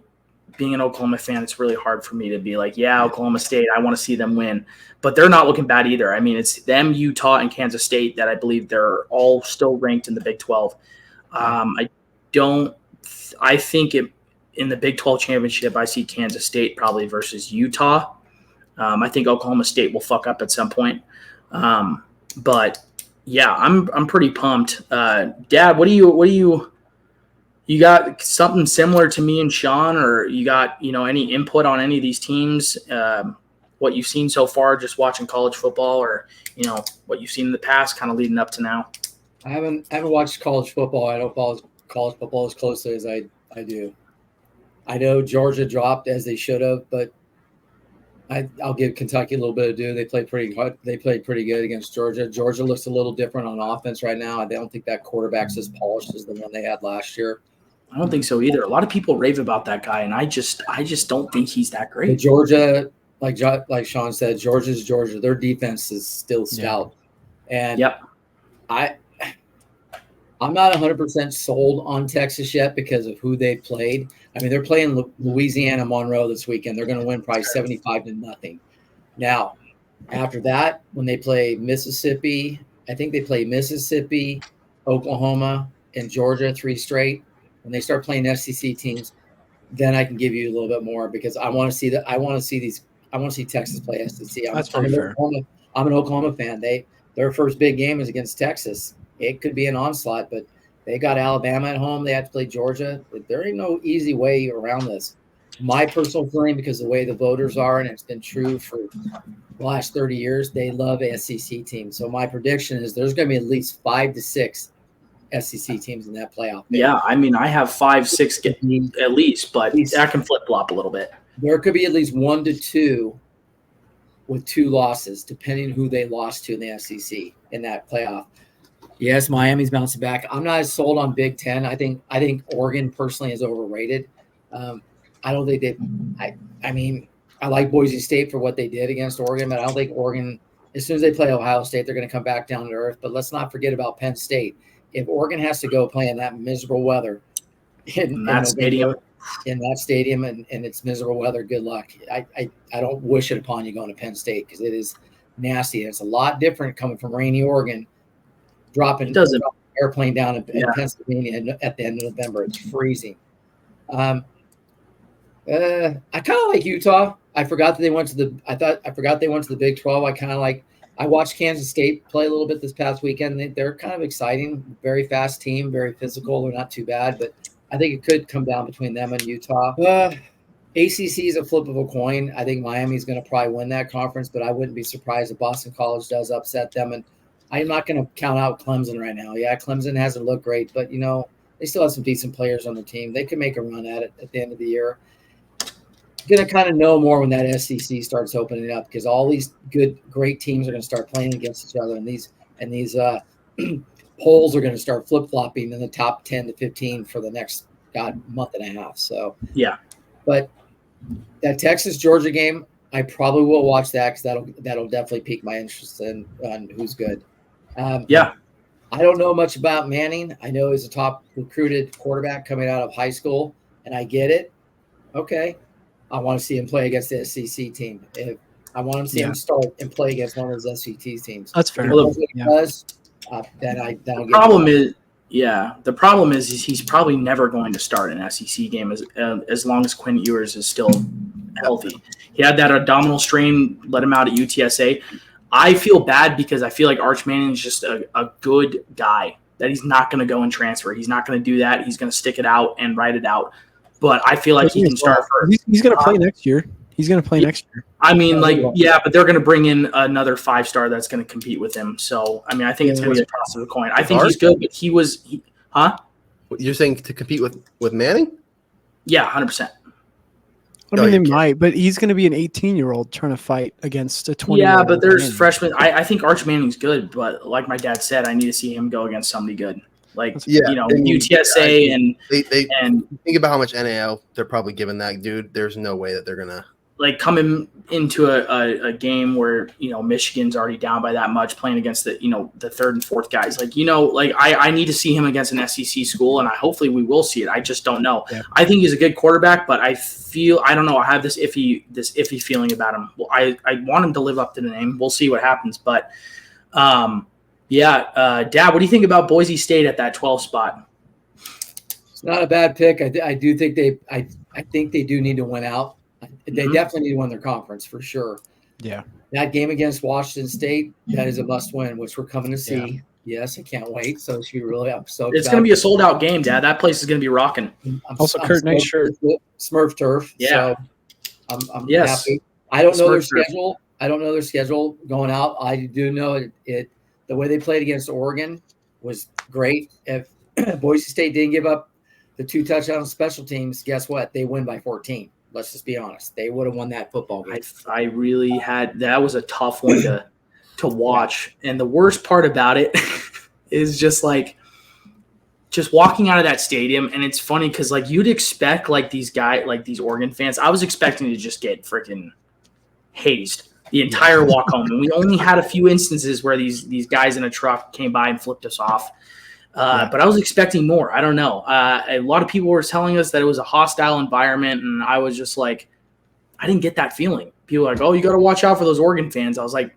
being an Oklahoma fan, it's really hard for me to be like, yeah, Oklahoma State, I want to see them win. But they're not looking bad either. I mean, it's them, Utah, and Kansas State that I believe they're all still ranked in the Big 12. I think in the Big 12 championship, I see Kansas State probably versus Utah. I think Oklahoma State will fuck up at some point. But yeah, I'm pretty pumped. Dad, what do you got something similar to me and Sean, or you got, any input on any of these teams? What you've seen so far, just watching college football, or, what you've seen in the past kind of leading up to now? I haven't watched college football. I don't follow college football as closely as I do. I know Georgia dropped as they should have, but I'll give Kentucky a little bit of due. They played pretty hard. They played pretty good against Georgia. Georgia looks a little different on offense right now. I don't think that quarterback's as polished as the one they had last year. I don't think so either. A lot of people rave about that guy, and I just don't think he's that great. But Georgia, like Sean said, Georgia's Georgia. Their defense is still stout, and I'm not 100% sold on Texas yet because of who they've played. I mean, they're playing Louisiana Monroe this weekend. They're going to win probably 75-0. Now, after that, when they play Mississippi, I think they play Mississippi, Oklahoma, and Georgia 3 straight. When they start playing SEC teams, then I can give you a little bit more because I want to see that. I want to see Texas play SEC. That's pretty fair. I'm an Oklahoma fan. Their first big game is against Texas. It could be an onslaught, but they got Alabama at home. They have to play Georgia. There ain't no easy way around this. My personal feeling, because the way the voters are, and it's been true for the last 30 years, they love SEC teams. So my prediction is there's going to be at least 5 to 6 SEC teams in that playoff. Yeah, I mean, I have 5, 6 at least, but that can flip-flop a little bit. There could be at least 1 to 2 with 2 losses, depending who they lost to in the SEC in that playoff. Yes, Miami's bouncing back. I'm not as sold on Big Ten. I think Oregon personally is overrated. I don't think they. I mean, I like Boise State for what they did against Oregon, but I don't think Oregon. As soon as they play Ohio State, they're going to come back down to earth. But let's not forget about Penn State. If Oregon has to go play in that miserable weather in that stadium, and it's miserable weather, good luck. I don't wish it upon you going to Penn State because it is nasty. And it's a lot different coming from rainy Oregon. Dropping airplane down in Pennsylvania at the end of November. It's freezing. I kind of like Utah. I forgot they went to the Big 12. I watched Kansas State play a little bit this past weekend. They're kind of exciting, very fast team, very physical. They're not too bad, but I think it could come down between them and Utah. ACC is a flip of a coin. I think Miami's going to probably win that conference, but I wouldn't be surprised if Boston College does upset them. And I'm not going to count out Clemson right now. Yeah, Clemson hasn't looked great, but, they still have some decent players on the team. They could make a run at it at the end of the year. Going to kind of know more when that SEC starts opening up because all these great teams are going to start playing against each other, and these polls are going to start flip-flopping in the top 10 to 15 for the next month and a half. So yeah, but that Texas-Georgia game, I probably will watch that because that'll definitely pique my interest on who's good. I don't know much about Manning. I know he's a top recruited quarterback coming out of high school, and I get it. Okay. I want to see him play against the SEC team. I want to see him start and play against one of those SEC teams. That's fair. The problem is he's probably never going to start an SEC game as long as Quinn Ewers is still healthy. He had that abdominal strain, let him out at UTSA. I feel bad because I feel like Arch Manning is just a good guy, that he's not going to go and transfer. He's not going to do that. He's going to stick it out and write it out. But I feel like he can start first. He's going to play next year. He's going to play next year. I mean, but they're going to bring in another 5-star that's going to compete with him. So, I mean, I think it's going to be a toss of a coin. I think he's good, but You're saying to compete with Manning? Yeah, 100%. I mean, they might, but he's going to be an 18-year-old trying to fight against a 20-year-old. Yeah, but there's freshmen. I think Arch Manning's good, but like my dad said, I need to see him go against somebody good. Like, Yeah, UTSA and they think about how much NAL they're probably giving that dude. There's no way that they're gonna like coming into a game where Michigan's already down by that much, playing against the third and fourth guys. Like I need to see him against an SEC school, and hopefully we will see it. I just don't know. Yeah. I think he's a good quarterback, but I don't know. I have this iffy feeling about him. Well, I want him to live up to the name. We'll see what happens, but Dad, what do you think about Boise State at that 12 spot? It's not a bad pick. I do think I think they do need to win out. They definitely need to win their conference for sure. Yeah. That game against Washington State, that is a must win, which we're coming to see. Yeah. Yes, I can't wait. So it's It's going to be a sold out game, Dad. That place is going to be rocking. Curt, nice shirt. Smurf turf. Yeah. So I'm happy. I don't know their schedule. I don't know their schedule going out. I do know it. The way they played against Oregon was great. If Boise State didn't give up the 2 touchdowns special teams, guess what? They win by 14. Let's just be honest. They would have won that football game. I really that was a tough one to watch. And the worst part about it is just walking out of that stadium. And it's funny because you'd expect these guys, these Oregon fans, I was expecting to just get freaking hazed the entire walk home. And we only had a few instances where these guys in a truck came by and flipped us off. But I was expecting more. I don't know. A lot of people were telling us that it was a hostile environment, and I was just like, I didn't get that feeling. People were like, oh, you got to watch out for those Oregon fans. I was like,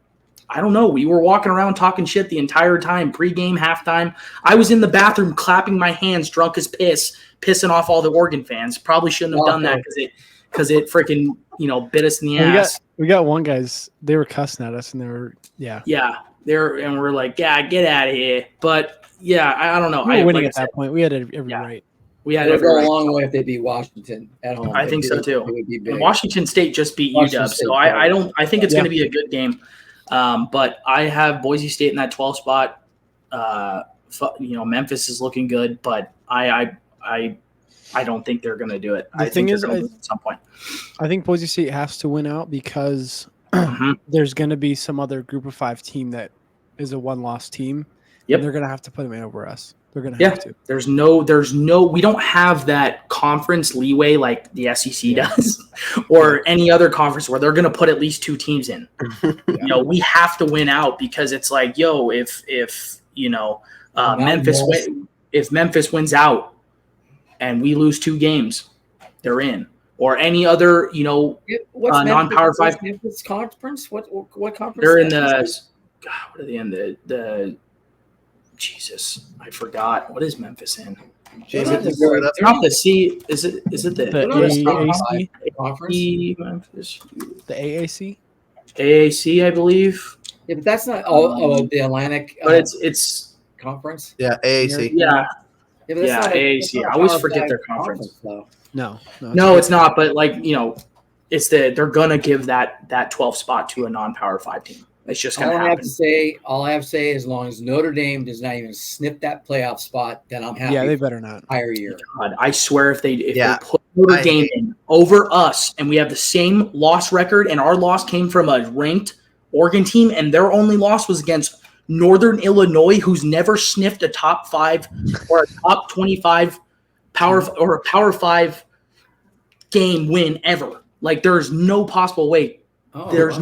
I don't know. We were walking around talking shit the entire time, pregame, halftime. I was in the bathroom clapping my hands, drunk as piss, pissing off all the Oregon fans. Probably shouldn't have done that because it freaking bit us in the ass. We got one guys. They were cussing at us, and they were and we're like, yeah, get out of here. But yeah, I don't know. We were winning at that point. We had every right. We had every right. A long way if they beat Washington at home. I think so too. And Washington State just beat UW, so I think it's going to be a good game. But I have Boise State in that 12 spot. Memphis is looking good, but I don't think they're going to do it. The thing is, at some point, I think Boise State has to win out because there's going to be some other Group of 5 team that is a 1-loss team. Yep. They're going to have to put them in over us. They're going to have to. There's no, we don't have that conference leeway like the SEC does or any other conference where they're going to put at least 2 teams in. We have to win out because it's like, if Memphis wins out and we lose 2 games, they're in. Or any other, non-Power 5 Memphis conference. What conference? They're in the. God, what are they in the? Jesus, I forgot. What is Memphis in? It's not the C. Is it the AAC conference? Memphis. The AAC. AAC, I believe. Yeah, but that's not the Atlantic. But it's conference. Yeah, AAC. Yeah, but AAC. I always forget their conference. No, it's not. But it's they're gonna give that 12 spot to a non-Power 5 team. It's just going to happen. All I have to say, as long as Notre Dame does not even sniff that playoff spot, then I'm happy. Yeah, they better not. Entire year. God, I swear, if they put Notre Dame in over us, and we have the same loss record, and our loss came from a ranked Oregon team, and their only loss was against Northern Illinois, who's never sniffed a top 5 or a top 25 or a Power 5 game win ever. There's no possible way. There's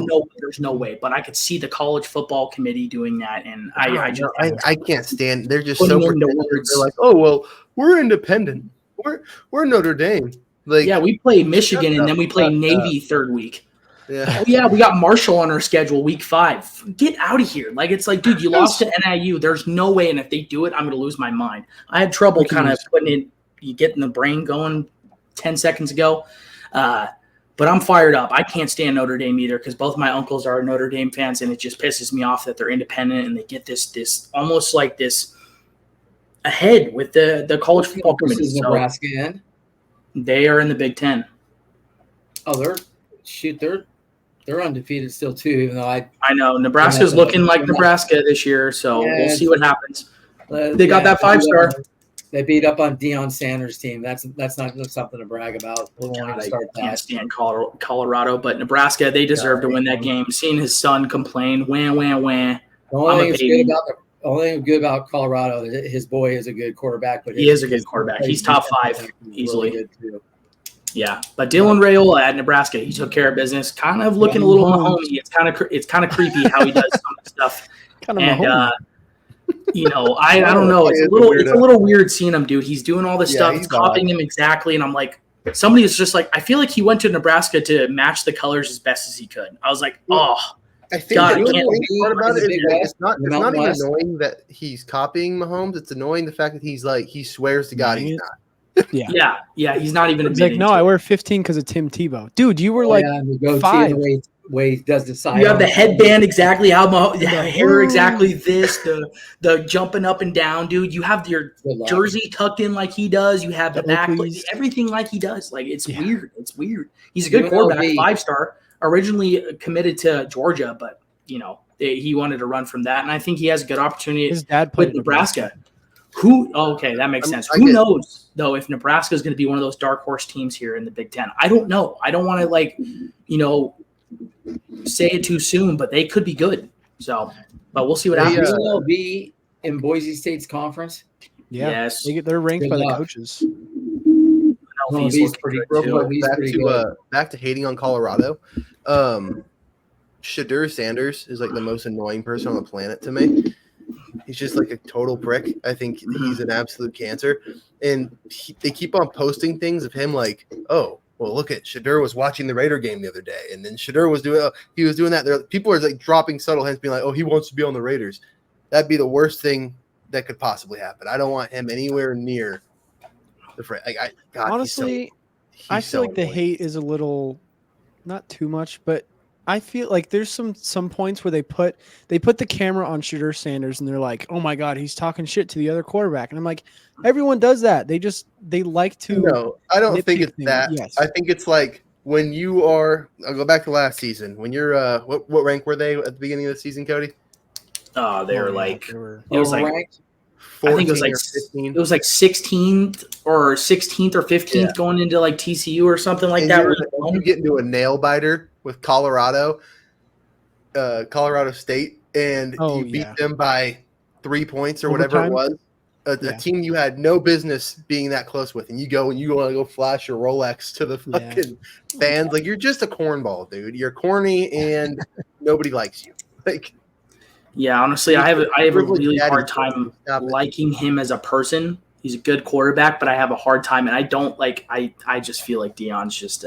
no way, but I could see the college football committee doing that, and I can't stand. They're just so pretentious. They're like, oh well, we're independent. We're Notre Dame. We play Michigan and then we play Navy third week. Yeah. Oh yeah, we got Marshall on our schedule week 5. Get out of here! Dude, you lost to NIU. There's no way, and if they do it, I'm gonna lose my mind. I had trouble kind of putting it. You getting the brain going 10 seconds ago. But I'm fired up. I can't stand Notre Dame either because both my uncles are Notre Dame fans, and it just pisses me off that they're independent and they get this almost like this ahead with the college football committee. Is Nebraska in? They are in the Big Ten. Oh, they're undefeated still too. Even though I know Nebraska's looking like Nebraska this year, so we'll see what happens. They got that 5-star. They beat up on Deion Sanders' team. That's not something to brag about. I can't stand Colorado, but Nebraska, they deserve to win that game. Seeing his son complain, wah. The only only thing good about Colorado is his boy is a good quarterback, but he is a good quarterback. He's top 5 easily. Really good too. Yeah, but Dylan Raiola at Nebraska, he took care of business. Kind of looking a little Mahomes. It's kind of creepy how he does some of the stuff. Kind of Mahomes. I don't know. It's a little weird seeing him, dude. He's doing all this stuff. It's copying him exactly, and I'm like, somebody is just like, I feel like he went to Nebraska to match the colors as best as he could. I was like, oh. I think the annoying part about it is it's not even annoying that he's copying Mahomes. It's annoying the fact that he's like, he swears to God he's not. Yeah. He's not even. He's like, no, I wear 15 because of Tim Tebow. Dude, you were like 5. The way he does the side. You have the headband exactly how the hair exactly this, the jumping up and down, dude. You have your jersey tucked in like he does. You have the back, everything like he does. Like it's weird. It's weird. He's a good quarterback, 5-star. Originally committed to Georgia, but he wanted to run from that, and I think he has a good opportunity. His dad played with Nebraska. Okay, that makes sense. Who knows though if Nebraska is going to be one of those dark horse teams here in the Big Ten? I don't know. I don't want to say it too soon, but they could be good. So, but we'll see what happens. Will be in Boise State's conference. Yeah, yes, they're ranked by the coaches. Back to hating on Colorado. Shedeur Sanders is like the most annoying person on the planet to me. He's just like a total prick. I think he's an absolute cancer. And they keep on posting things of him like, oh, well, look at Shedeur was watching the Raider game the other day. And then Shedeur was doing that. People are like dropping subtle hints being like, oh, he wants to be on the Raiders. That'd be the worst thing that could possibly happen. I don't want him anywhere near the honestly, I feel like the hate is a little, not too much, but I feel like there's some points where they put the camera on Shedeur Sanders and they're like, oh my God, he's talking shit to the other quarterback. And I'm like, everyone does that. They like to. No, I don't think it's that. Yes. I think it's like when you are, I'll go back to last season. When you're, what rank were they at the beginning of the season, Cody? They were like, it was like, I think it was like 15. It was like 16th or 15th going into like TCU or something like that. You get into a nail biter with Colorado State, and you beat them by 3 points or whatever it was. A team you had no business being that close with, and you want to go flash your Rolex to the fucking fans. Like, you're just a cornball, dude. You're corny, and nobody likes you. Like, yeah, honestly, I have a really hard time liking him as a person. He's a good quarterback, but I have a hard time, and I don't like. I just feel like Deion's just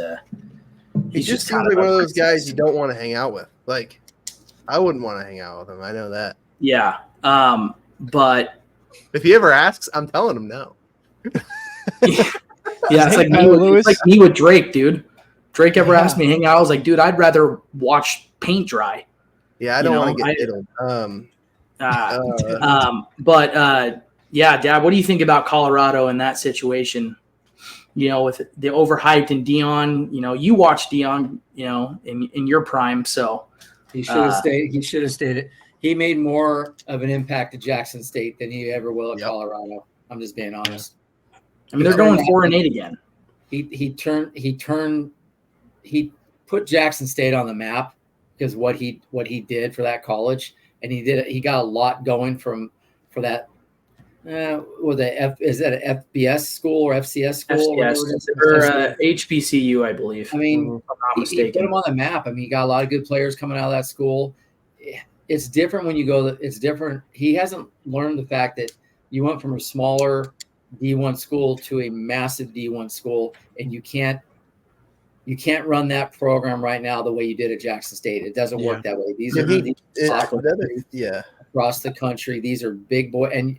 he just seems like one of those guys you don't want to hang out with. Like, I wouldn't want to hang out with him. I know that. Yeah, but if he ever asks, I'm telling him no. It's like me with Drake, dude. Drake ever asked me to hang out, I was like, dude, I'd rather watch paint dry. Yeah, I don't want to get diddled. Dad, what do you think about Colorado in that situation? With the overhyped and Deion, you watched Deion, in your prime. So he should have stayed. He should have stayed. He made more of an impact at Jackson State than he ever will at Colorado. I'm just being honest. I mean, they're going 4-8 again. He put Jackson State on the map because what he did for that college, and he got a lot going for that. Is that an FBS school or FCS school? FCS or HBCU, I believe. I mean, if I'm not mistaken. He put him on the map. I mean, he got a lot of good players coming out of that school. It's different when you go. It's different. He hasn't learned the fact that you went from a smaller D1 school to a massive D1 school, and you can't run that program right now the way you did at Jackson State. It doesn't work that way. These are across the country. These are big boy, and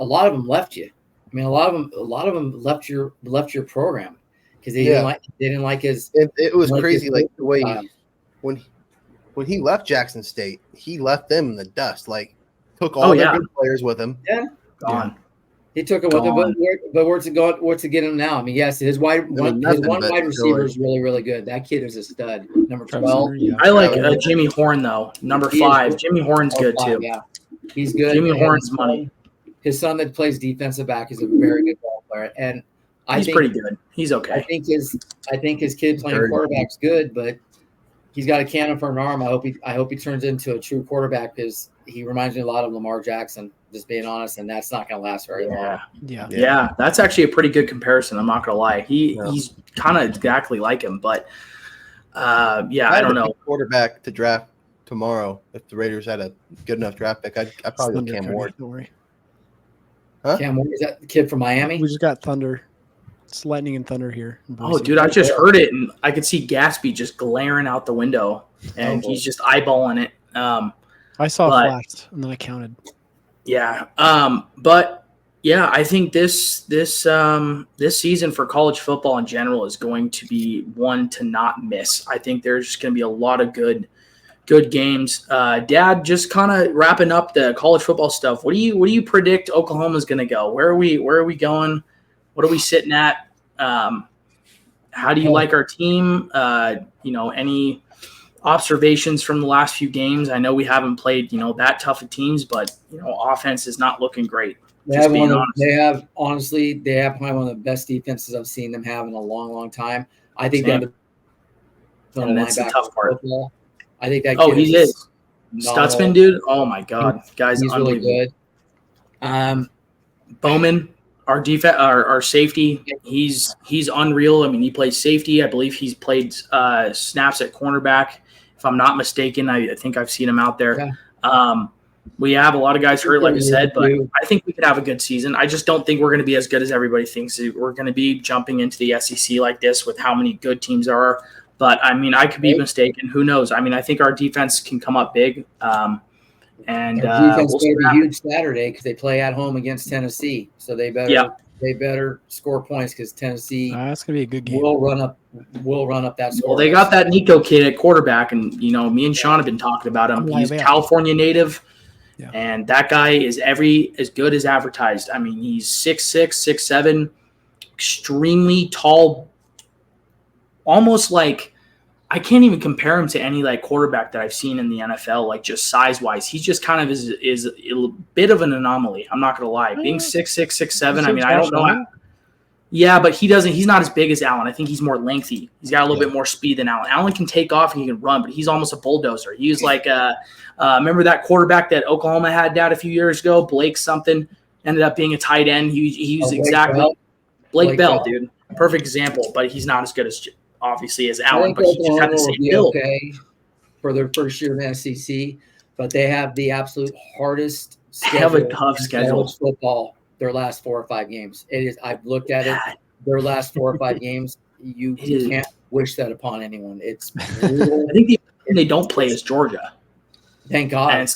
a lot of them left you. I mean, a lot of them left your program because they didn't like his. It was crazy, like the way when he left Jackson State, he left them in the dust. Like, took all their good players with him. Yeah, gone. He took it with him, but where's it going? What's it get him now? I mean, yes, his one wide receiver is really, really good. That kid is a stud. Number 12. I like Jimmy Horn though. Number 5. Jimmy Horn's good too. Yeah, he's good. Jimmy Horn's money. His son that plays defensive back is a very good ball player, and he's pretty good. He's okay. I think his kid playing quarterback's good, but he's got a cannon for an arm. I hope he turns into a true quarterback because he reminds me a lot of Lamar Jackson, just being honest, and that's not going to last very long. Yeah, that's actually a pretty good comparison. I'm not going to lie. He's kind of exactly like him, but I don't know. Quarterback to draft tomorrow. If the Raiders had a good enough draft pick, I'd probably go Cam Ward. Don't worry. Huh? Cam Ward, is that the kid from Miami? We just got thunder. It's lightning and thunder here. Oh, dude, I just heard it, and I could see Gatsby just glaring out the window, and he's just eyeballing it. I saw a flash, and then I counted. Yeah, but yeah, I think this season for college football in general is going to be one to not miss. I think there's going to be a lot of good games. Dad, just kind of wrapping up the college football stuff. What do you predict Oklahoma's going to go? Where are we going? What are we sitting at? How do you like our team? Any observations from the last few games? I know we haven't played, that tough of teams, but offense is not looking great. They have probably one of the best defenses I've seen them have in a long, long time. I think that's the tough part. Football. I think that. He is Stutzman, dude. Oh my God, guys, he's really good. Bowman, our defense, our safety, he's unreal. I mean, he plays safety. I believe he's played snaps at cornerback. If I'm not mistaken, I think I've seen him out there. Yeah. We have a lot of guys hurt, like I said, but I think we could have a good season. I just don't think we're going to be as good as everybody thinks. We're going to be jumping into the SEC like this with how many good teams there are. But, I mean, I could be mistaken. Who knows? I mean, I think our defense can come up big. And our defense is going to be huge Saturday because they play at home against Tennessee. So they better score points because Tennessee that's going to be a good game. Will run up that score. Well, they got that Nico kid at quarterback, and, me and Sean have been talking about him. He's California native. Yeah. And that guy is as good as advertised. I mean, he's 6'6", 6'7", extremely tall, almost like I can't even compare him to any quarterback that I've seen in the NFL, just size-wise. He just kind of is a bit of an anomaly. I'm not going to lie. Being 6'6", 6'7", I mean, I don't know. Yeah, but he's not as big as Allen. I think he's more lengthy. He's got a little bit more speed than Allen. Allen can take off and he can run, but he's almost a bulldozer. He was remember that quarterback that Oklahoma had, Dad, a few years ago? Blake something ended up being a tight end. He was exactly Blake Bell, dude. Perfect example, but he's not as good as obviously as Allen, but he just had the same build. Okay for their first year in the SEC, but they have the absolute hardest schedule. They have a tough schedule. Football. Their last 4 or 5 games. It is. I've looked at it. Their last 4 or 5 games. You can't wish that upon anyone. It's. I think the only they don't play is Georgia. Thank God. And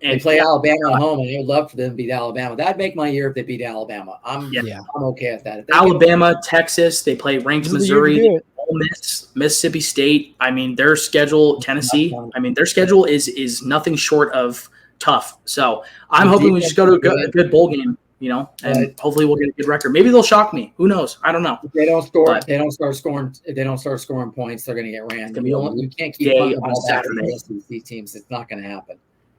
they play Alabama at home, and I would love for them to beat Alabama. That'd make my year if they beat Alabama. I'm okay with that. Alabama, Texas. They play ranked Missouri, Ole Miss, Mississippi State. I mean, their schedule. Tennessee. I mean, their schedule is nothing short of tough. So I'm hoping we just go to a good bowl game. And hopefully we'll get a good record. Maybe they'll shock me. Who knows? I don't know. If they don't score, they don't start scoring points, they're going to get ran. You can't keep putting the ball back to the SEC teams. It's not going to happen.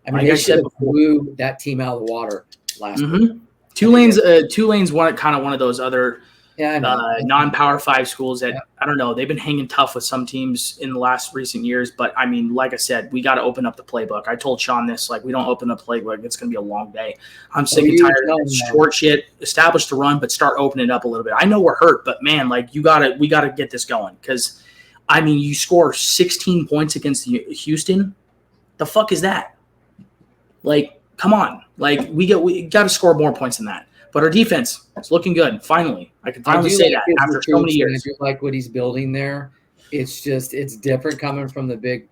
I mean, they should have blew that team out of the water last week. Tulane's one of those other non-Power 5 schools that I don't know. They've been hanging tough with some teams in the last recent years, but I mean, like I said, we got to open up the playbook. I told Sean this, we don't open up the playbook, it's going to be a long day. I'm sick and tired of short shit. Establish the run, but start opening it up a little bit. I know we're hurt, but man, we got to get this going because I mean, you score 16 points against Houston. The fuck is that? Come on. We got to score more points than that. But our defense is looking good. Finally, I can finally say that after so many years. I do like what he's building there. It's different coming from the Big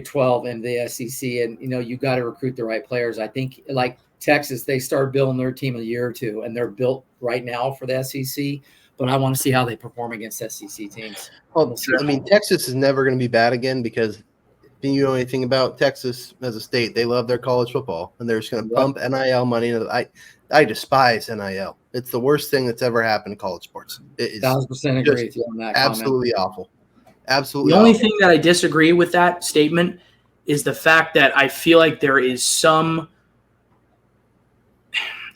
12 and the SEC, and you got to recruit the right players. I think Texas, they started building their team a year or two, and they're built right now for the SEC. But I want to see how they perform against SEC teams. Well, I mean, Texas is never going to be bad again because. If you know anything about Texas as a state, they love their college football, and they're just going to pump NIL money. I despise NIL. It's the worst thing that's ever happened to college sports. It is 1,000% agree with you on that. Absolutely awful. Absolutely. The only thing that I disagree with that statement is the fact that I feel like there is some.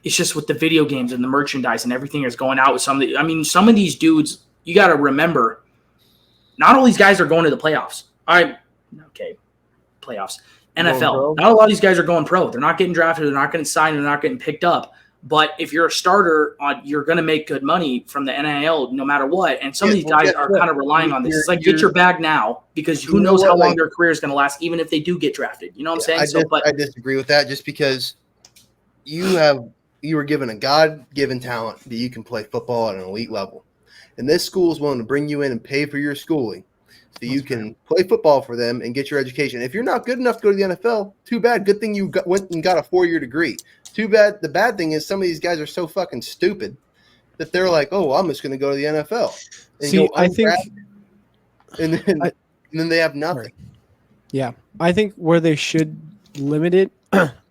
It's just with the video games and the merchandise and everything that's going out with some of the. I mean, some of these dudes, you got to remember. Not all these guys are going to the playoffs. All right, okay, playoffs. NFL. Not a lot of these guys are going pro. They're not getting drafted. They're not getting signed. They're not getting picked up. But if you're a starter, you're going to make good money from the NIL no matter what. And some of these guys are kind of relying on this. It's like, get your bag now, because who knows how long their career is going to last, even if they do get drafted. You know what I'm saying? I disagree with that, just because you were given a God-given talent that you can play football at an elite level. And this school is willing to bring you in and pay for your schooling so you can play football for them and get your education. If you're not good enough to go to the NFL, too bad. Good thing you went and got a 4-year degree. Too bad. The bad thing is some of these guys are so fucking stupid that they're like, oh, I'm just going to go to the NFL. And see, I think – and then they have nothing. Yeah. I think where they should limit it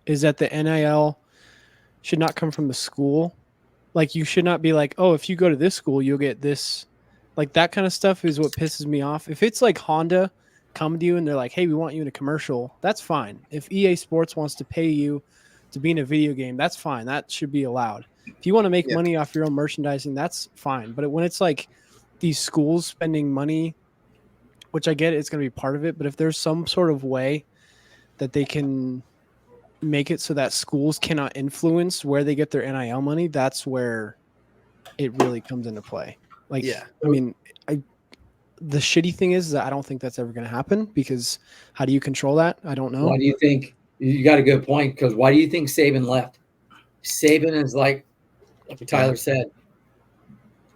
is that the NIL should not come from the school. Like, you should not be like, oh, if you go to this school, you'll get this. Like, that kind of stuff is what pisses me off. If it's like Honda come to you and they're like, hey, we want you in a commercial, that's fine. If EA Sports wants to pay you to be in a video game, that's fine. That should be allowed. If you want to make money off your own merchandising, that's fine. But when it's like these schools spending money, which I get it's going to be part of it, but if there's some sort of way that they can make it so that schools cannot influence where they get their NIL money, that's where it really comes into play. Like, I mean, the shitty thing is that I don't think that's ever going to happen, because how do you control that? I don't know. Why do you think – you got a good point, because why do you think Saban left? Saban is like Tyler said,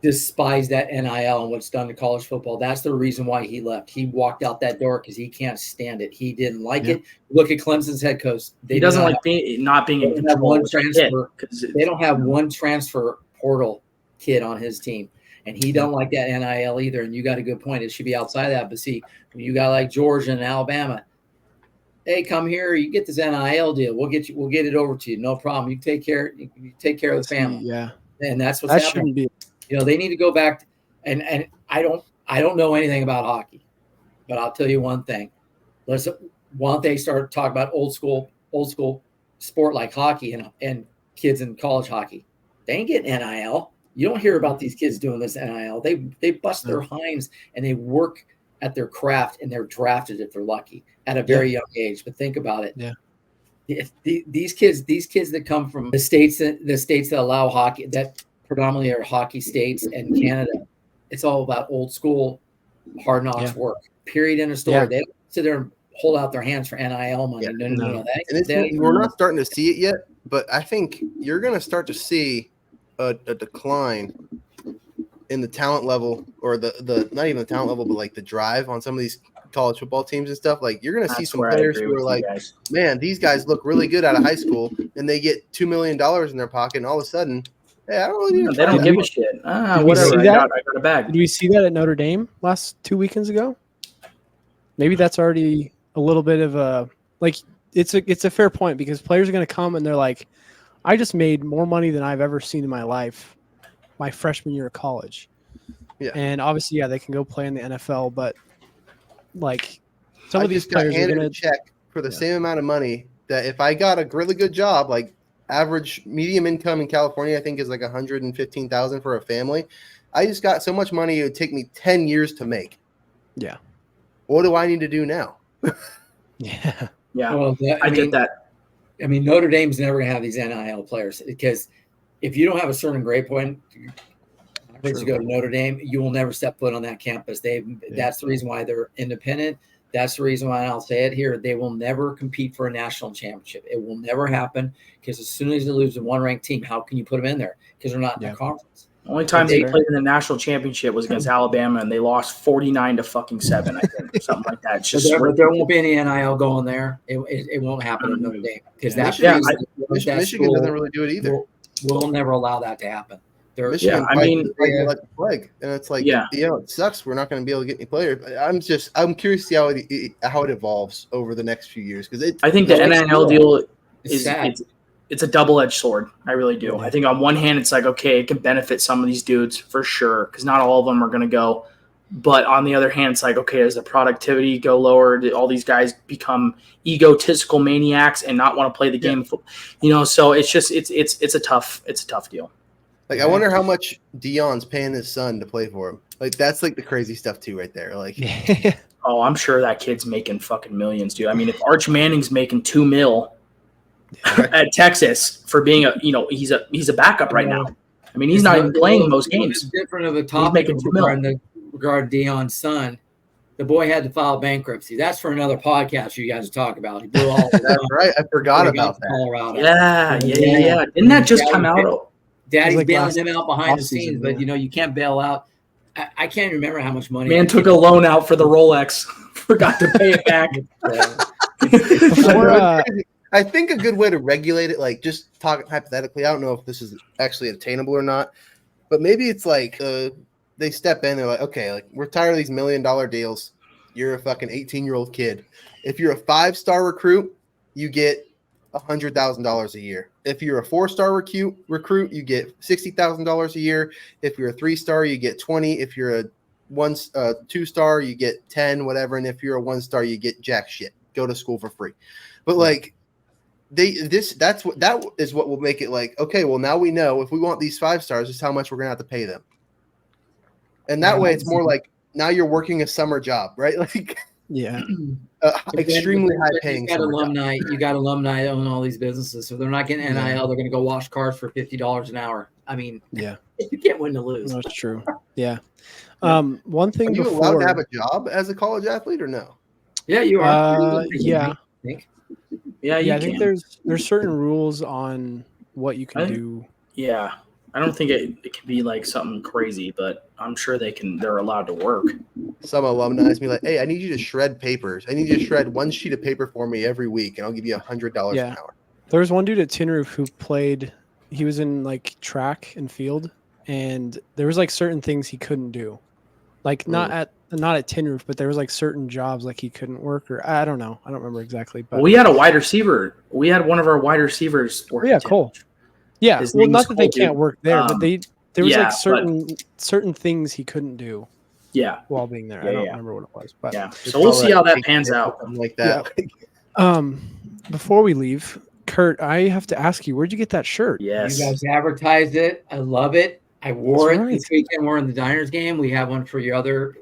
despised that NIL and what's done to college football. That's the reason why he left. He walked out that door because he can't stand it. He didn't like it. Look at Clemson's head coach. He doesn't like not being in control. They don't have one transfer portal kid on his team. And he don't like that NIL either. And you got a good point. It should be outside of that. But see, when you got like Georgia and Alabama, hey, come here, you get this NIL deal. We'll get it over to you. No problem. You take care of the family. Yeah. And that's what's happening. They need to go back and I don't know anything about hockey, but I'll tell you one thing. Why don't they start talking about old school sport like hockey and kids in college hockey? They ain't getting NIL. You don't hear about these kids doing this NIL. They bust their hinds and they work at their craft, and they're drafted if they're lucky at a very young age. But think about it. Yeah. If these kids that come from the states that allow hockey, that predominantly are hockey states and Canada, it's all about old school hard knocks work. Period. End of story. Yeah. They don't sit there and hold out their hands for NIL money. No. We're not starting to see it yet, but I think you're going to start to see a decline in the talent level, or the not even the talent level, but like the drive on some of these college football teams and stuff. Like, you're going to see some players who are like, man, these guys look really good out of high school, and they get $2 million in their pocket, and all of a sudden, hey, I don't really need to they don't give a shit. Whatever. I got a bag. Did we see that at Notre Dame last 2 weekends ago? Maybe that's already a little bit of a like. It's a fair point, because players are going to come and they're like, I just made more money than I've ever seen in my life my freshman year of college. Yeah. And obviously, they can go play in the NFL, but like some of these players are going to check for the same amount of money that if I got a really good job, like average medium income in California, I think is like $115,000 for a family. I just got so much money, it would take me 10 years to make. Yeah. What do I need to do now? Yeah. Well, I get that. I mean, Notre Dame's never going to have these NIL players, because if you don't have a certain grade point, once you go to Notre Dame, you will never step foot on that campus. That's the reason why they're independent. That's the reason why, and I'll say it here, they will never compete for a national championship. It will never happen, because as soon as they lose to one ranked team, how can you put them in there? Because they're not in the conference. The only time they played in the national championship was against Alabama, and they lost 49-7, I think, something like that. It's just there won't be any NIL going there. It won't happen in Notre Dame, because Michigan doesn't really do it either. We'll never allow that to happen. Michigan, like the plague, and it's like, it sucks. We're not going to be able to get any players. I'm curious to see how it evolves over the next few years, because I think the NIL deal is it's a double-edged sword. I really do. I think on one hand, it's like, okay, it can benefit some of these dudes for sure, because not all of them are going to go. But on the other hand, it's like, okay, does the productivity go lower? Do all these guys become egotistical maniacs and not want to play the game? So it's just it's a tough deal. Like, I wonder how much Dion's paying his son to play for him. Like, that's like the crazy stuff too, right there. Like, oh, I'm sure that kid's making fucking millions, dude. I mean, if Arch Manning's making $2 million at Texas for being he's a backup right now. I mean, he's not even playing most games. It's different of a topic regarding Dion's son. The boy had to file bankruptcy. That's for another podcast you guys talk about. He blew all. That's right. I forgot about that. Colorado. Yeah. Didn't that just come out? Daddy's bailing him out behind the scenes, but you can't bail out. I can't remember how much money. Man took a loan out for the Rolex. Forgot to pay it back. I think a good way to regulate it, like just talking hypothetically, I don't know if this is actually attainable or not, but maybe it's like they step in, they're like, okay, like we're tired of these $1 million deals. You're a fucking 18-year-old kid. If you're a 5-star recruit, you get $100,000 a year. If you're a 4-star recruit, you get $60,000 a year. If you're a 3-star, you get 20. If you're a 2-star, you get 10, whatever. And if you're a 1-star, you get jack shit. Go to school for free. But like that is what will make it like, okay, well now we know if we want these 5-stars, this is how much we're gonna have to pay them. And that way it's more like now you're working a summer job, right? Like extremely high paying. You got alumni own all these businesses, so they're not getting NIL. They're going to go wash cars for $50 an hour. I mean, you can't win to lose. That's true. Yeah. One thing. Are you allowed to have a job as a college athlete or no? Yeah, you are. Yeah. I think there's certain rules on what you can do. Yeah. I don't think it can be like something crazy, but I'm sure they're allowed to work. Some alumni be like, hey, I need you to shred papers. I need you to shred one sheet of paper for me every week, and I'll give you $100 an hour. There was one dude at Tin Roof who he was in like track and field, and there was like certain things he couldn't do. Like not at Tin Roof, but there was like certain jobs like he couldn't work, or I don't know. I don't remember exactly. But we had a wide receiver. We had one of our wide receivers work. Yeah, Cole. Yeah, well, not that they can't work there, but there was like certain things he couldn't do. Yeah, while being there, I don't remember what it was, but so we'll see how that pans out. Like that. Yeah. Before we leave, Curt, I have to ask you, where'd you get that shirt? Yes, you guys advertised it. I love it. I wore it this weekend. We're in the Diners game. We have one for your other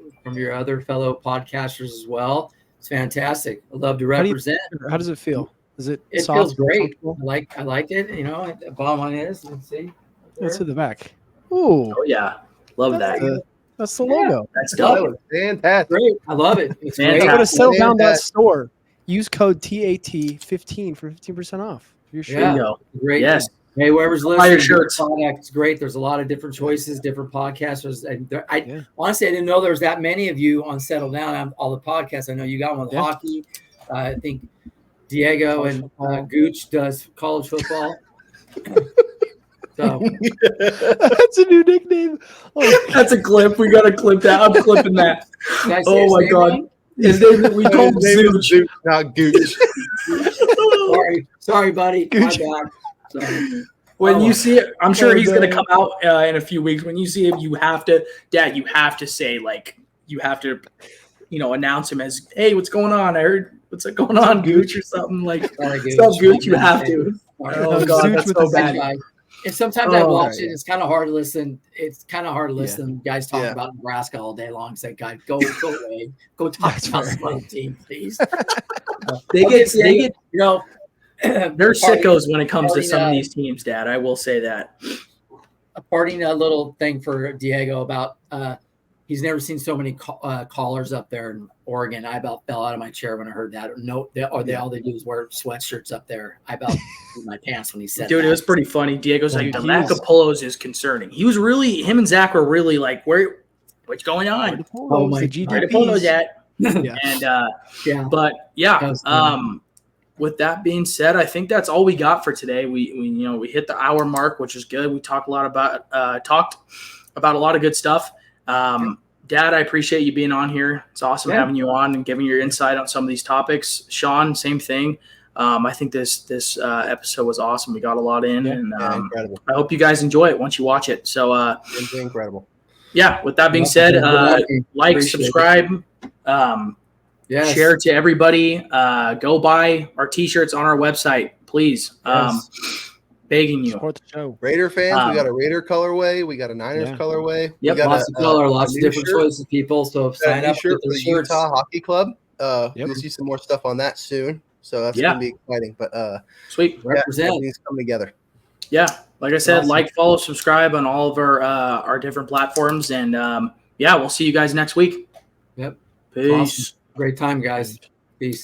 fellow podcasters as well. It's fantastic. I love to represent. How does it feel? It feels great. I like it. The bottom line is, let's see. Let's hit the back. Ooh. Oh yeah. Love that. That's the logo. That's dope. Fantastic. Great. I love it. It's great. Go to settlebound.store. Use code TAT15 for 15% off. Your shirt. There you go. Great. Yes. Hey, whoever's listening, your shirts. Product's great. There's a lot of different choices, different podcasters. And honestly, I didn't know there was that many of you on Settle Down. All the podcasts. I know you got one with hockey. I think Diego and Gooch does college football. So that's a new nickname. Oh, that's a clip. We got to clip that. I'm clipping that. Oh my god. His name, we call him Zooch, not Gooch. Sorry, buddy. Gooch. My bad. When you see it, I'm sure he's going to come out in a few weeks. When you see him, you have to say, like, you have to, announce him as, hey, what's going on? I heard what's going on, Gooch, or something like, what's up, Gooch? You have to. Oh god, that's so bad. And sometimes I watch it. It's kind of hard to listen. It's kind of hard to listen. Guys talking about Nebraska all day long. Say, "God, go away. Go talk about some other team, please." They get. They're sickos when it comes to some of these teams, Dad. I will say that. A parting little thing for Diego about he's never seen so many callers up there in Oregon. I about fell out of my chair when I heard that. All they do is wear sweatshirts up there. I about threw my pants when he said Dude, that. it was pretty funny. Diego's like, the lack of polos is concerning. Him and Zach were really like, what's going on? Oh my Where the polos at? But with that being said, I think that's all we got for today. We hit the hour mark, which is good. We talked about a lot of good stuff. Dad, I appreciate you being on here. It's awesome having you on and giving your insight on some of these topics. Sean, same thing. I think this episode was awesome. We got a lot in, and incredible. I hope you guys enjoy it once you watch it. So, incredible. Yeah. With that being said, like, subscribe, share to everybody. Go buy our t-shirts on our website, please. Begging you. Support the show. Raider fans, we got a Raider colorway. We got a Niners colorway. Yep. We got Lots of color, lots of different choices, people. So sign up shirt for for the Utah Hockey Club. Yep. You'll see some more stuff on that soon. So that's going to be exciting. But sweet. Represent. Everything's coming together. Yeah. Like I said, Awesome. like, follow, subscribe on all of our different platforms. And we'll see you guys next week. Yep. Peace. Awesome. Great time, guys. Peace.